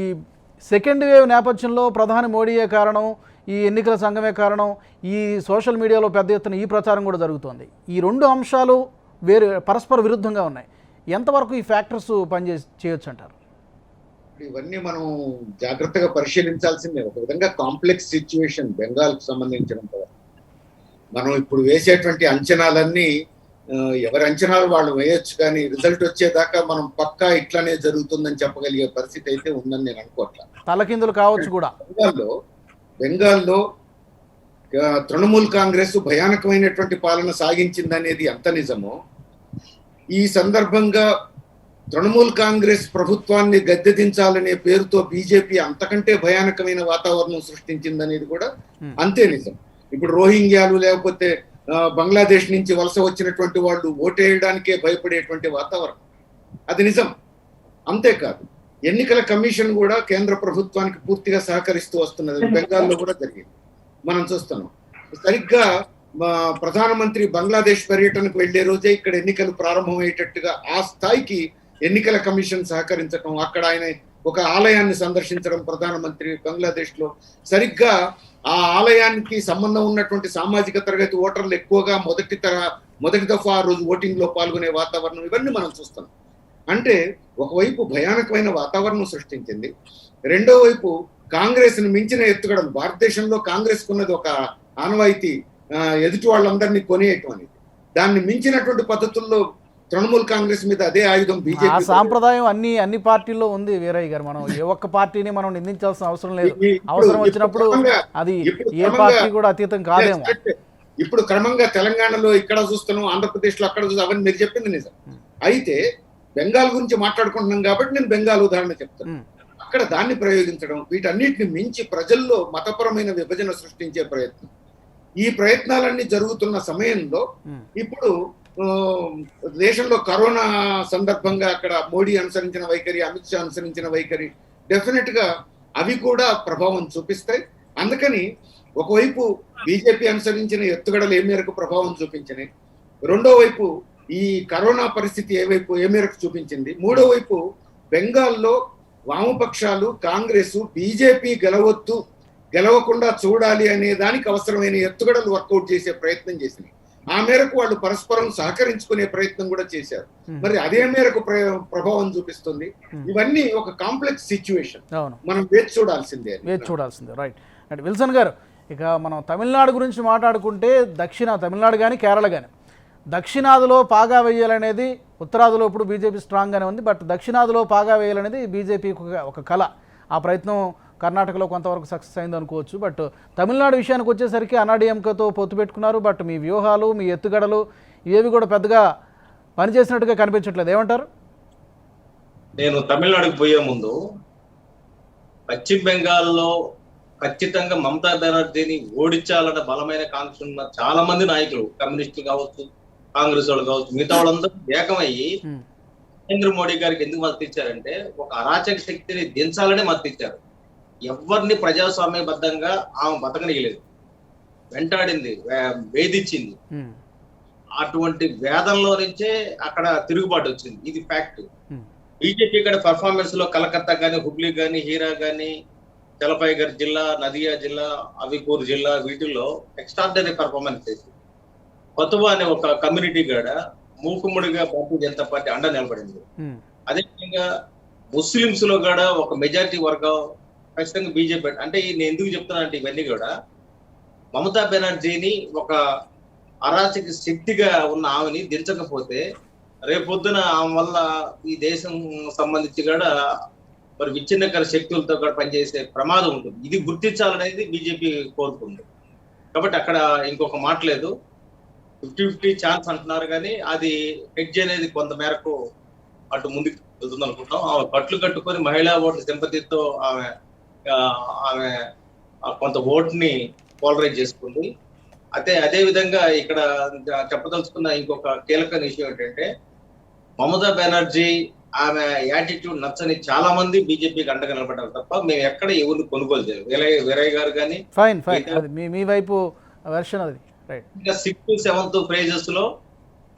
సెకండ్ వేవ్ నేపథ్యంలో ప్రధాని మోడీయే కారణం, ఈ ఎన్నికల సంఘమే కారణం, ఈ సోషల్ మీడియాలో పెద్ద ఎత్తున ఈ ప్రచారం కూడా జరుగుతోంది. ఈ 2 అంశాలు పరస్పర విరుద్ధంగా ఉన్నాయి. ఎంతవరకు ఈ ఫ్యాక్టర్స్ చేయొచ్చు అంటారు? ఇవన్నీ మనం జాగ్రత్తగా పరిశీలించాల్సిందే. ఒక విధంగా కాంప్లెక్స్ సిచ్యువేషన్ బెంగాల్కు సంబంధించినంత వరకు. మనం ఇప్పుడు వేసేటువంటి అంచనాలన్నీ ఎవరి అంచనాలు వాళ్ళు వేయొచ్చు, కానీ రిజల్ట్ వచ్చేదాకా మనం పక్కా ఇట్లానే జరుగుతుందని చెప్పగలిగే పరిస్థితి అయితే ఉందని నేను అనుకోవట్లా. తలకిందులు కావచ్చు కూడా. బెంగాల్లో తృణమూల్ కాంగ్రెస్ భయానకమైనటువంటి పాలన సాగించిందనేది ఎంత నిజమో, ఈ సందర్భంగా తృణమూల్ కాంగ్రెస్ ప్రభుత్వాన్ని గద్దెదించాలనే పేరుతో బీజేపీ అంతకంటే భయానకమైన వాతావరణం సృష్టించిందనేది కూడా అంతే నిజం. ఇప్పుడు రోహింగ్యాలు లేకపోతే బంగ్లాదేశ్ నుంచి వలస వచ్చినటువంటి వాళ్ళు ఓటేయడానికే భయపడేటువంటి వాతావరణం, అది నిజం. అంతేకాదు, ఎన్నికల కమిషన్ కూడా కేంద్ర ప్రభుత్వానికి పూర్తిగా సహకరిస్తూ వస్తున్నది. బెంగాల్లో కూడా జరిగింది, మనం చూస్తున్నాం. సరిగ్గా ప్రధానమంత్రి బంగ్లాదేశ్ పర్యటనకు వెళ్లే రోజే ఇక్కడ ఎన్నికలు ప్రారంభమయ్యేటట్టుగా ఆ స్థాయికి ఎన్నికల కమిషన్ సహకరించడం, అక్కడ ఆయన ఒక ఆలయాన్ని సందర్శించడం ప్రధానమంత్రి బంగ్లాదేశ్ లో, సరిగ్గా ఆ ఆలయానికి సంబంధం ఉన్నటువంటి సామాజిక తరగతి ఓటర్లు ఎక్కువగా మొదటి దఫా ఆ రోజు ఓటింగ్ లో పాల్గొనే వాతావరణం, ఇవన్నీ మనం చూస్తున్నాం. అంటే ఒకవైపు భయానకమైన వాతావరణం సృష్టించింది, రెండో వైపు కాంగ్రెస్ ను మించిన ఎత్తుగడం. భారతదేశంలో కాంగ్రెస్ కున్నది ఒక ఆనవాయితీ, ఎదుటి వాళ్ళందరినీ కొనేయటం అనేది. దాన్ని మించినటువంటి పద్ధతుల్లో తృణమూల్ కాంగ్రెస్ మీద అదే ఆయుధం బీజేపీ. ఆ సాంప్రదాయం అన్ని పార్టీల్లో ఉంది వీరయ్య గారు. మనం ఏ ఒక్క పార్టీని మనం నిందించాల్సిన అవసరం లేదు. అవసరం వచ్చినప్పుడు అది ఏ పార్టీ కూడా అతీతం కాదేమో. ఇప్పుడు క్రమంగా తెలంగాణలో ఇక్కడ చూస్తున్నాం, ఆంధ్రప్రదేశ్ లో అక్కడ చూస్తాం, అవన్నీ మీరు చెప్పింది నిజం. అయితే బెంగాల్ గురించి మాట్లాడుకుంటున్నాం కాబట్టి నేను బెంగాల్ ఉదాహరణ చెప్తాను. అక్కడ దాన్ని ప్రయోగించడం, వీటన్నిటిని మించి ప్రజల్లో మతపరమైన విభజన సృష్టించే ప్రయత్నం, ఈ ప్రయత్నాలన్నీ జరుగుతున్న సమయంలో ఇప్పుడు దేశంలో కరోనా సందర్భంగా అక్కడ మోడీ అనుసరించిన వైఖరి, అమిత్ షా అనుసరించిన వైఖరి డెఫినెట్ గా అవి కూడా ప్రభావం చూపిస్తాయి. అందుకని ఒకవైపు బీజేపీ అనుసరించిన ఎత్తుగడలు ఏ మేరకు ప్రభావం చూపించినాయి, రెండో వైపు ఈ కరోనా పరిస్థితి ఏ మేరకు చూపించింది, మూడో వైపు బెంగాల్లో వామపక్షాలు, కాంగ్రెస్, బీజేపీ గెలవకుండా చూడాలి అనే దానికి అవసరమైన ఎత్తుగడలు వర్కౌట్ చేసే ప్రయత్నం చేసినాయి. ఆ మేరకు వాళ్ళు పరస్పరం సహకరించుకునే ప్రయత్నం కూడా చేశారు. మరి అదే మేరకు ప్రభావం చూపిస్తుంది. ఇవన్నీ ఒక కాంప్లెక్స్ సిచ్యువేషన్, మనం వేచి చూడాల్సిందే. రైట్. అంటే విల్సన్ గారు, ఇక మనం తమిళనాడు గురించి మాట్లాడుకుంటే తమిళనాడు కానీ కేరళ కానీ దక్షిణాదిలో పాగా వేయాలనేది, ఉత్తరాదిలో ఇప్పుడు బీజేపీ స్ట్రాంగ్గానే ఉంది, బట్ దక్షిణాదిలో పాగా వేయాలనేది బీజేపీకి ఒక కళ. ఆ ప్రయత్నం కర్ణాటకలో కొంతవరకు సక్సెస్ అయింది అనుకోవచ్చు. బట్ తమిళనాడు విషయానికి వచ్చేసరికి అన్నాడీఎంకేతో పొత్తు పెట్టుకున్నారు, బట్ మీ వ్యూహాలు, మీ ఎత్తుగడలు ఇవేవి కూడా పెద్దగా పనిచేసినట్టుగా కనిపించట్లేదు. ఏమంటారు? నేను తమిళనాడుకి పోయే ముందు పశ్చిమ బెంగాల్లో ఖచ్చితంగా మమతా బెనర్జీని ఓడించాలన్న బలమైన కాంక్ష ఉన్న చాలా మంది నాయకులు, కమ్యూనిస్టులు కావచ్చు, కాంగ్రెస్ వాళ్ళు కావచ్చు, మిగతా వాళ్ళందరూ ఏకమయ్యి నరేంద్ర మోడీ గారికి ఎందుకు మద్దతు ఇచ్చారంటే ఒక అరాచక శక్తిని దించాలని మద్దతు ఇచ్చారు. ఎవరిని ప్రజాస్వామ్యబద్ధంగా ఆమె బతకనియలేదు, వెంటాడింది, వేధించింది. అటువంటి వేదంలో నుంచే అక్కడ తిరుగుబాటు వచ్చింది. ఇది ఫ్యాక్ట్. బీజేపీ ఇక్కడ పర్ఫార్మెన్స్ లో కలకత్తా కానీ, హుబ్లీ కానీ, హీరా కానీ, జలపాయిగర్ జిల్లా, నదియా జిల్లా, అవిపూర్ జిల్లా, వీటిల్లో ఎక్స్ట్రాడినరీ పర్ఫార్మెన్స్ చేసింది. కొత్తవా అనే ఒక కమ్యూనిటీ గడ మూకుమ్మడిగా భారతీయ జనతా పార్టీ అండ నిలబడింది. అదేవిధంగా ముస్లింస్ లో కూడా ఒక మెజారిటీ వర్గం ఖచ్చితంగా బీజేపీ. అంటే నేను ఎందుకు చెప్తున్నా అంటే ఇవన్నీ కూడా మమతా బెనర్జీని ఒక అరాచక శక్తిగా ఉన్న ఆమెని దించకపోతే రేపొద్దున ఆమె వల్ల ఈ దేశం సంబంధించి కూడా మరి విచ్ఛిన్నకర శక్తులతో కూడా పనిచేసే ప్రమాదం ఉంటుంది. ఇది గుర్తించాలనేది బీజేపీ కోరుకుంది. కాబట్టి అక్కడ ఇంకొక మాట లేదు. 50-50 ఛాన్స్ అంటున్నారు, కానీ అది హెడ్జ్ అనేది కొంత మేరకు అటు ముందుకు వెళ్తుంది అనుకుంటాం. ఆమె కట్లు కట్టుకొని మహిళా ఓట్ల సింపతితో ఆమె కొంత ఓటుని పోలరైజ్ చేసుకుంది. అదే విధంగా ఇక్కడ చెప్పదలుచుకున్న ఇంకొక కీలక విషయం ఏంటంటే మమతా బెనర్జీ ఆమె యాటిట్యూడ్ నచ్చని చాలా మంది బీజేపీకి అండగా నిలబడ్డారు తప్ప మేము ఎక్కడ ఎవరిని కొనుగోలు చేయలేదు. వీరయ్య గారు కానీ మీ వైపు వెర్షన్ అది ఇంకా 6th 7th ఫేజెస్ లో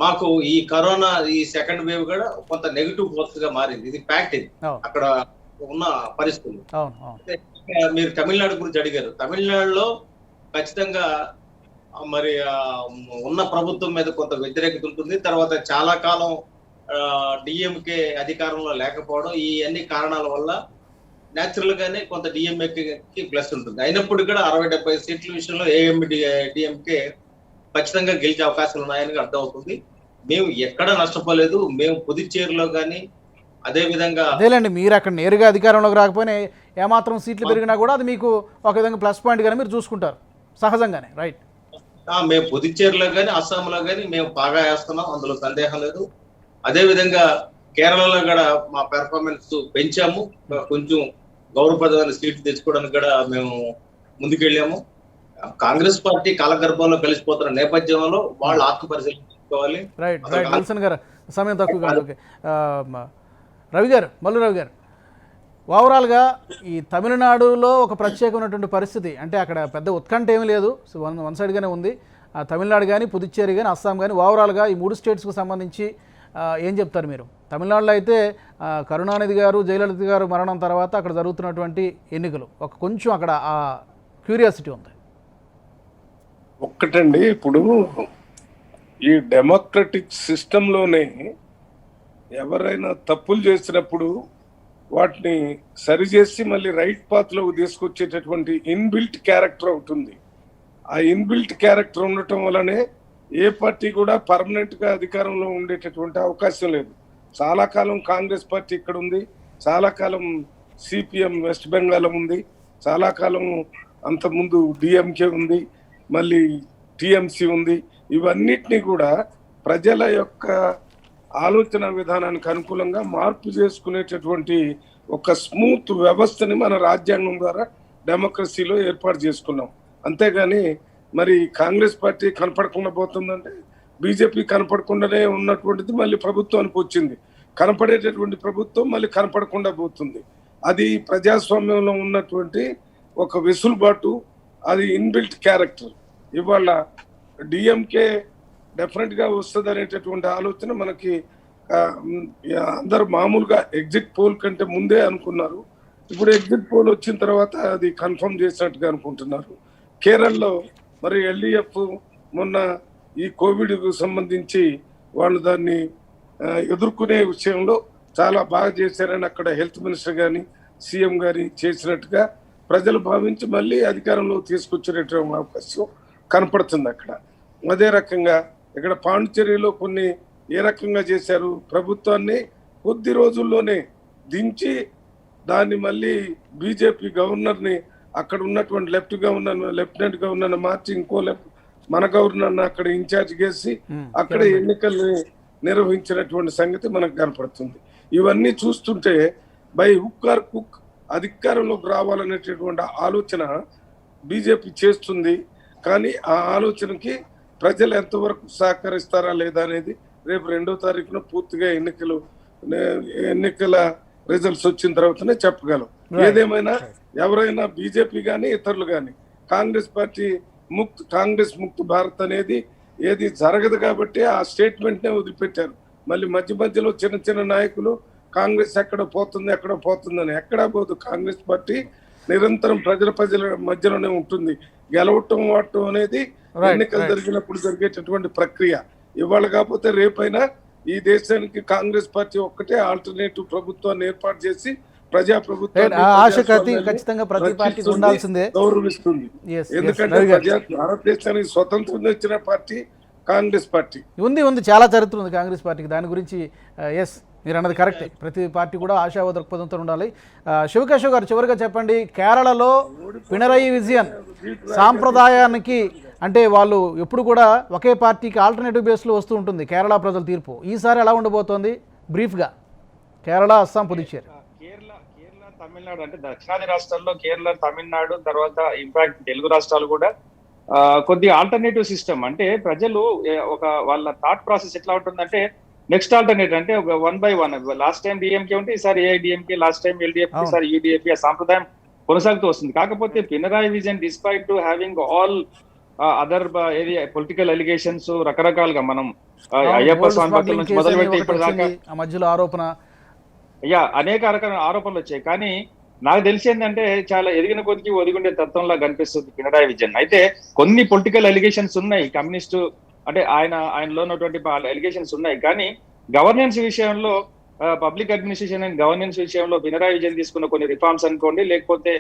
మాకు ఈ కరోనా ఈ సెకండ్ వేవ్ కూడా కొంత నెగిటివ్ ఫోర్స్ గా మారింది. ఇది ఫ్యాక్ట్. ఇది అక్కడ ఉన్న పరిస్థితులు. మీరు తమిళనాడు గురించి అడిగారు. తమిళనాడులో ఖచ్చితంగా మరి ఉన్న ప్రభుత్వం మీద కొంత వ్యతిరేకత ఉంటుంది. తర్వాత చాలా కాలం డిఎంకే అధికారంలో లేకపోవడం, ఈ అన్ని కారణాల వల్ల న్యాచురల్ గానే కొంత డిఎంఏకి ప్లస్ ఉంటుంది. అయినప్పుడు కూడా 60-70 సీట్ల విషయంలో డిఎంకే ఖచ్చితంగా గెలిచే అవకాశాలు ఉన్నాయని అర్థమవుతుంది. మేము ఎక్కడ నష్టపోలేదు. మేము పుదుచ్చేరిలో కానీ అదే విధంగా అదేలేండి, మీరు అక్కడ నేరుగా అధికారంలోకి రాకపోయినా ఏమాత్రం సీట్లు పెరిగినా కూడా అది మీకు ఒక విధంగా ప్లస్ పాయింట్ గానే మీరు చూసుకుంటారు సహజంగానే. రైట్. మేము పుదుచ్చేరిలో కానీ అస్సాంలో కానీ మేము బాగా వేస్తున్నాం, అందులో సందేహం లేదు. అదే విధంగా కేరళలో కూడా మా పెర్ఫార్మెన్స్ పెంచాము. కొంచెం గౌరవప్రదమైన సీట్లు తెచ్చుకోవడానికి కూడా మేము ముందుకెళ్ళాము. కాంగ్రెస్ పార్టీ కాలగర్భంలో కలిసిపోతున్న నేపథ్యంలో వాళ్ళు ఆత్మపరిశీలించుకోవాలి. రైట్. విల్సన్ గారు, సమయం తక్కువగా. ఓకే, రవి గారు, మల్లు రవి గారు, ఓవరాల్గా ఈ తమిళనాడులో ఒక ప్రత్యేకమైనటువంటి పరిస్థితి, అంటే అక్కడ పెద్ద ఉత్కంఠ ఏమీ లేదు, వన్ సైడ్గానే ఉంది. తమిళనాడు కానీ, పుదుచ్చేరి కానీ, అస్సాం కానీ, ఓవరాల్గా ఈ 3 స్టేట్స్కు సంబంధించి ఏం చెప్తారు మీరు? తమిళనాడులో అయితే కరుణానిధి గారు, జయలలిత గారు మరణం తర్వాత అక్కడ జరుగుతున్నటువంటి ఎన్నికలు కొంచెం అక్కడ ఆ క్యూరియాసిటీ ఉంది. ఒక్కటండి, ఇప్పుడు ఈ డెమోక్రటిక్ సిస్టంలోనే ఎవరైనా తప్పులు చేసినప్పుడు వాటిని సరిచేసి మళ్ళీ రైట్ పాత్లోకి తీసుకొచ్చేటటువంటి ఇన్బిల్ట్ క్యారెక్టర్ ఒకటి ఉంది. ఆ ఇన్బిల్ట్ క్యారెక్టర్ ఉండటం వల్లనే ఏ పార్టీ కూడా పర్మనెంట్ గా అధికారంలో ఉండేటటువంటి అవకాశం లేదు. చాలా కాలం కాంగ్రెస్ పార్టీ ఇక్కడ ఉంది, చాలా కాలం సిపిఎం వెస్ట్ బెంగాల్ ఉంది, చాలా కాలం అంతకుముందు డిఎంకే ఉంది, మళ్ళీ టిఎంసి ఉంది. ఇవన్నిటినీ కూడా ప్రజల యొక్క ఆలోచన విధానానికి అనుకూలంగా మార్పు చేసుకునేటటువంటి ఒక స్మూత్ వ్యవస్థని మన రాజ్యాంగం ద్వారా డెమోక్రసీలో ఏర్పాటు చేసుకున్నాం. అంతేగాని మరి కాంగ్రెస్ పార్టీ కనపడకుండా పోతుందంటే బీజేపీ కనపడకుండానే ఉన్నటువంటిది మళ్ళీ ప్రభుత్వానికి వచ్చింది. కనపడేటటువంటి ప్రభుత్వం మళ్ళీ కనపడకుండా పోతుంది. అది ప్రజాస్వామ్యంలో ఉన్నటువంటి ఒక వెసులుబాటు, అది ఇన్బిల్ట్ క్యారెక్టర్. ఇవాళ డిఎంకే డెఫినెట్ గా వస్తుంది అనేటటువంటి ఆలోచన మనకి అందరు మామూలుగా ఎగ్జిట్ పోల్ కంటే ముందే అనుకున్నారు. ఇప్పుడు ఎగ్జిట్ పోల్ వచ్చిన తర్వాత అది కన్ఫర్మ్ చేసినట్టుగా అనుకుంటున్నారు. కేరళలో మరి ఎల్డిఎఫ్ మొన్న ఈ కోవిడ్కు సంబంధించి వాళ్ళు దాన్ని ఎదుర్కొనే విషయంలో చాలా బాగా చేశారని అక్కడ హెల్త్ మినిస్టర్ కానీ సీఎం గాని చేసినట్టుగా ప్రజలు భావించి మళ్ళీ అధికారంలో తీసుకొచ్చినటువంటి అవకాశం కనపడుతుంది అక్కడ. అదే రకంగా ఇక్కడ పాండిచేరిలో కొన్ని ఏ రకంగా చేశారు, ప్రభుత్వాన్ని కొద్ది రోజుల్లోనే దించి దాన్ని మళ్ళీ బీజేపీ గవర్నర్ని అక్కడ ఉన్నటువంటి లెఫ్టినెంట్ గవర్నర్ మార్చి ఇంకో మన గవర్నర్ అక్కడ ఇన్ఛార్జ్ చేసి అక్కడ ఎన్నికల్ని నిర్వహించినటువంటి సంగతి మనకు కనపడుతుంది. ఇవన్నీ చూస్తుంటే బై హుక్ ఆర్ కుక్ అధికారంలోకి రావాలనేటటువంటి ఆలోచన బీజేపీ చేస్తుంది. కానీ ఆ ఆలోచనకి ప్రజలు ఎంతవరకు సహకరిస్తారా లేదా అనేది రేపు 2వ తారీఖున పూర్తిగా ఎన్నికల రిజల్ట్స్ వచ్చిన తర్వాతనే చెప్పగలం. ఏదేమైనా ఎవరైనా బీజేపీ కానీ ఇతరులు కానీ కాంగ్రెస్ ముక్త భారత్ అనేది ఏది జరగదు కాబట్టి ఆ స్టేట్మెంట్ నే వదిలిపెట్టారు. మళ్ళీ మధ్యలో చిన్న చిన్న నాయకులు కాంగ్రెస్ ఎక్కడ పోతుందని ఎక్కడా పోదు. కాంగ్రెస్ పార్టీ నిరంతరం ప్రజల మధ్యలోనే ఉంటుంది. గెలవటం వాడటం అనేది ఎన్నికలు జరిగినప్పుడు జరిగేటటువంటి ప్రక్రియ. ఇవాళ కాకపోతే రేపైనా ఈ దేశానికి కాంగ్రెస్ పార్టీ ఒక్కటే ఆల్టర్నేటివ్ ప్రభుత్వాన్ని ఏర్పాటు చేసి ఖచ్చితంగా ప్రతి పార్టీకి ఉండాల్సిందే, గౌరవిస్తుంది. ఎందుకంటే భారతదేశానికి స్వతంత్రం తెచ్చిన పార్టీ కాంగ్రెస్ పార్టీ ఉంది చాలా చరిత్ర ఉంది కాంగ్రెస్ పార్టీకి. దాని గురించి ఎస్ మీరు అన్నది కరెక్టే, ప్రతి పార్టీ కూడా ఆశావ దృక్పథంతో ఉండాలి. శివకేశవ్ గారు చివరిగా చెప్పండి, కేరళలో పినరయి విజయన్ సాంప్రదాయానికి అంటే వాళ్ళు ఎప్పుడు కూడా ఒకే పార్టీకి ఆల్టర్నేటివ్ బేస్లో వస్తూ ఉంటుంది కేరళ ప్రజల తీర్పు. ఈసారి ఎలా ఉండబోతోంది బ్రీఫ్గా? కేరళ, అస్సాం, పుదుచ్చేరి, కేరళ, తమిళనాడు అంటే దక్షిణాది రాష్ట్రాల్లో కేరళ, తమిళనాడు తర్వాత ఇన్ఫాక్ట్ తెలుగు రాష్ట్రాలు కూడా కొద్ది ఆల్టర్నేటివ్ సిస్టమ్ అంటే ప్రజలు వాళ్ళ థాట్ ప్రాసెస్ ఎట్లా ఉంటుందంటే నెక్స్ట్ ఆల్టర్నేటివ్ అంటే 1 by 1. లాస్ట్ టైం డిఎంకే ఉంటే ఈసారి ఏఐడిఎంకే, లాస్ట్ టైం ఎల్డిఎఫ్, ఈసారి యూడిఎఫ్. ఆ సాంప్రదాయం కొనసాగుతూ వస్తుంది. కాకపోతే Pinarayi Vijayan despite to having all other ఏది పొలిటికల్ ఎలిగేషన్స్ రకరకాలుగా మనం అయ్యప్ప స్వామి భక్తుల నుంచి మొదలుపెట్టి ఇప్పటిదాకా మధ్యలో ఆరోపణ అనేక రకాల ఆరోపణలు వచ్చాయి. కానీ నాకు తెలిసి ఏంటంటే చాలా ఎదిగిన కొద్దికి ఒదిగుండే తత్వంలా కనిపిస్తుంది పినరాయి విజయన్. అయితే కొన్ని పొలిటికల్ ఎలిగేషన్స్ ఉన్నాయి, కమ్యూనిస్టు అంటే ఆయనలో ఉన్నటువంటి ఎలిగేషన్స్ ఉన్నాయి. కానీ గవర్నెన్స్ విషయంలో, పబ్లిక్ అడ్మినిస్ట్రేషన్ అండ్ గవర్నెన్స్ విషయంలో పినరాయి విజయన్ తీసుకున్న కొన్ని రిఫార్మ్స్ అనుకోండి, లేకపోతే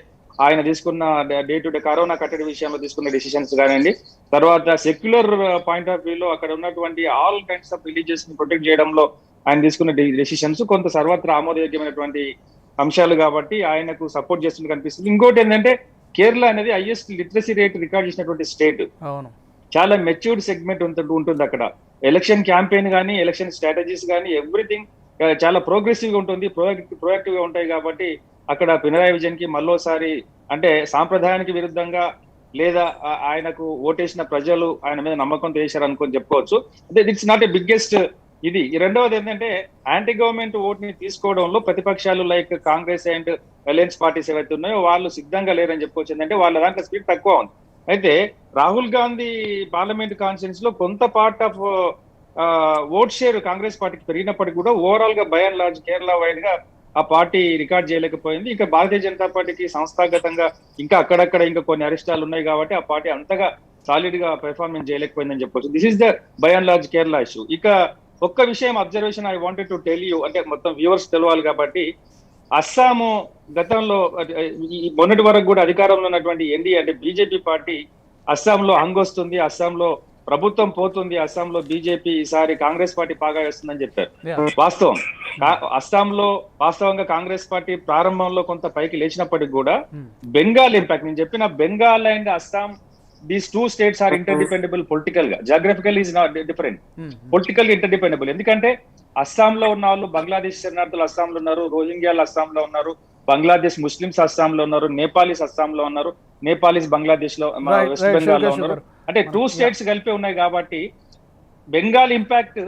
ఆయన తీసుకున్న డే టు డే కరోనా కట్టడి విషయంలో తీసుకున్న డిసిషన్స్ కానివ్వండి, తర్వాత సెక్యులర్ పాయింట్ ఆఫ్ వ్యూలో అక్కడ ఉన్నటువంటి ఆల్ కైండ్స్ ఆఫ్ రిలీజియస్ ని ప్రొటెక్ట్ చేయడంలో ఆయన తీసుకున్న డెసిషన్స్ కొంత సర్వత్రా ఆమోదయోగ్యమైనటువంటి అంశాలు కాబట్టి ఆయనకు సపోర్ట్ చేస్తున్నట్టు కనిపిస్తుంది. ఇంకోటి ఏంటంటే కేరళ అనేది హైయెస్ట్ లిటరసీ రేట్ రికార్డ్ చేసినటువంటి స్టేట్. చాలా మెచ్యూర్డ్ సెగ్మెంట్ ఉంటుంది అక్కడ. ఎలక్షన్ క్యాంపెయిన్ కానీ, ఎలక్షన్ స్ట్రాటజీస్ కానీ ఎవ్రీథింగ్ చాలా ప్రోగ్రెసివ్ గా ఉంటుంది, ప్రొయాక్టివ్ గా ఉంటాయి. కాబట్టి అక్కడ పినరాయి విజయన్ కి మళ్ళోసారి అంటే సాంప్రదాయానికి విరుద్ధంగా లేదా ఆయనకు ఓటేసిన ప్రజలు ఆయన మీద నమ్మకంతో వేశారు అనుకొని చెప్పుకోవచ్చు. అంటే ఇట్స్ నాట్ ఏ బిగ్గెస్ట్ ఇది. రెండవది ఏంటంటే యాంటీ గవర్నమెంట్ ఓట్ ని తీసుకోవడంలో ప్రతిపక్షాలు like Congress and alliance parties ఏవైతే ఉన్నాయో వాళ్ళు సిద్ధంగా లేరని చెప్పుకోవచ్చు. ఏంటంటే వాళ్ళ దాంట్లో స్పీడ్ తక్కువ ఉంది. అయితే రాహుల్ గాంధీ పార్లమెంట్ కాన్ఫరెన్స్ లో కొంత part of vote share Congress పార్టీకి పెరిగినప్పటికీ కూడా ఓవరాల్ గా by and large Kerala wide గా ఆ పార్టీ రికార్డ్ చేయలేకపోయింది. ఇంకా భారతీయ జనతా పార్టీకి సంస్థాగతంగా ఇంకా అక్కడక్కడ ఇంకా కొన్ని అరిష్టాలు ఉన్నాయి కాబట్టి ఆ పార్టీ అంతగా సాలిడ్ గా పెర్ఫార్మెన్స్ చేయలేకపోయిందని చెప్పొచ్చు. This is the by and large Kerala issue. ఇక ఒక్క విషయం observation I wanted to tell you, అంటే మొత్తం వ్యూవర్స్ తెలవాలి కాబట్టి, అస్సాము గతంలో మొన్నటి వరకు కూడా అధికారంలో ఉన్నటువంటి ఎన్డీఏ అంటే బీజేపీ పార్టీ అస్సాంలో హంగొస్తుంది, అస్సాంలో ప్రభుత్వం పోతుంది, అస్సాంలో బీజేపీ ఈసారి కాంగ్రెస్ పార్టీ బాగా వేస్తుందని చెప్పారు. వాస్తవం అస్సాంలో వాస్తవంగా కాంగ్రెస్ పార్టీ ప్రారంభంలో కొంత పైకి లేచినప్పటికీ కూడా బెంగాల్ ఇంపాక్ట్, నేను చెప్పిన Bengal and Assam, these two states are interdependable political గా, geographical is not different, political interdependable. ఎందుకంటే అస్సాంలో ఉన్న వాళ్ళు బంగ్లాదేశ్ శరణార్థులు అస్సాంలో ఉన్నారు, రోహింగ్యాలు అస్సాంలో ఉన్నారు, బంగ్లాదేశ్ ముస్లిమ్స్ అస్సాంలో ఉన్నారు, నేపాలీస్ అస్సాంలో ఉన్నారు, నేపాలీస్ బంగ్లాదేశ్ లో వెస్ట్ బెంగాల్ లో ఉన్నారు. అంటే 2 స్టేట్స్ కలిపి ఉన్నాయి కాబట్టి బెంగాల్ ఇంపాక్ట్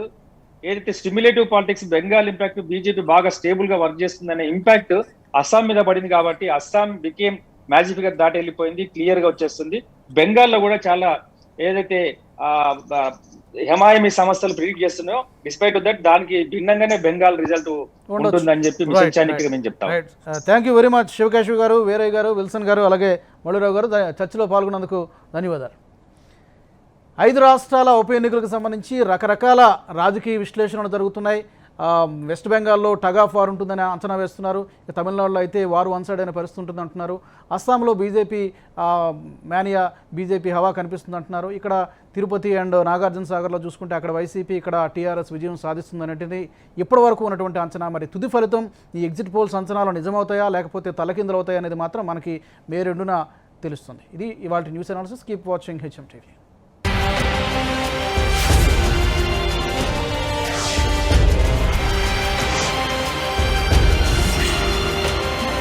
ఏదైతే stimulative politics, Bengal impact BJP బాగా స్టేబుల్ గా వర్క్ చేస్తుందనే ఇంపాక్ట్ అస్సాం మీద పడింది కాబట్టి అస్సాం బికేమ్ మ్యాజిక్ ఫిగర్ దాటి వెళ్ళిపోయింది, క్లియర్ గా వచ్చేస్తుంది. బెంగాల్లో కూడా చాలా ఏదైతే హెమాయమి సమస్యలు ప్రిడిక్ట్ చేస్తున్నాయో డిస్పైట్ దట్ దానికి భిన్నంగానే బెంగాల్ రిజల్ట్ ఉంటుందని చెప్పి మిషన్చానికి నేను చెప్తాను. Thank you very much Shivakeshav గారు, వీరయ్య గారు, విల్సన్ గారు, అలాగే మల్లురావు గారు చర్చలో పాల్గొన్నందుకు ధన్యవాదాలు. 5 రాష్ట్రాల ఉప ఎన్నికలకు సంబంధించి రకరకాల రాజకీయ విశ్లేషణలు జరుగుతున్నాయి. వెస్ట్ బెంగాల్లో టగ్ ఆఫ్ వార్ ఉంటుందని అంచనా వేస్తున్నారు. తమిళనాడులో అయితే వారు వన్ సైడ్ అయిన పరిస్థితి ఉంటుంది అంటున్నారు. అస్సాంలో బీజేపీ మేనియా, బీజేపీ హవా కనిపిస్తుంది అంటున్నారు. ఇక్కడ తిరుపతి అండ్ నాగార్జున సాగర్లో చూసుకుంటే అక్కడ వైసీపీ, ఇక్కడ టీఆర్ఎస్ విజయం సాధిస్తుంది అనేటిది ఇప్పటి వరకు ఉన్నటువంటి అంచనా. మరి తుది ఫలితం ఈ ఎగ్జిట్ పోల్స్ అంచనాలు నిజమవుతాయా లేకపోతే తలకిందులవుతాయా అనేది మాత్రం మనకి మే 2న తెలుస్తుంది. ఇది ఇవాళ news analysis. Keep watching HM TV.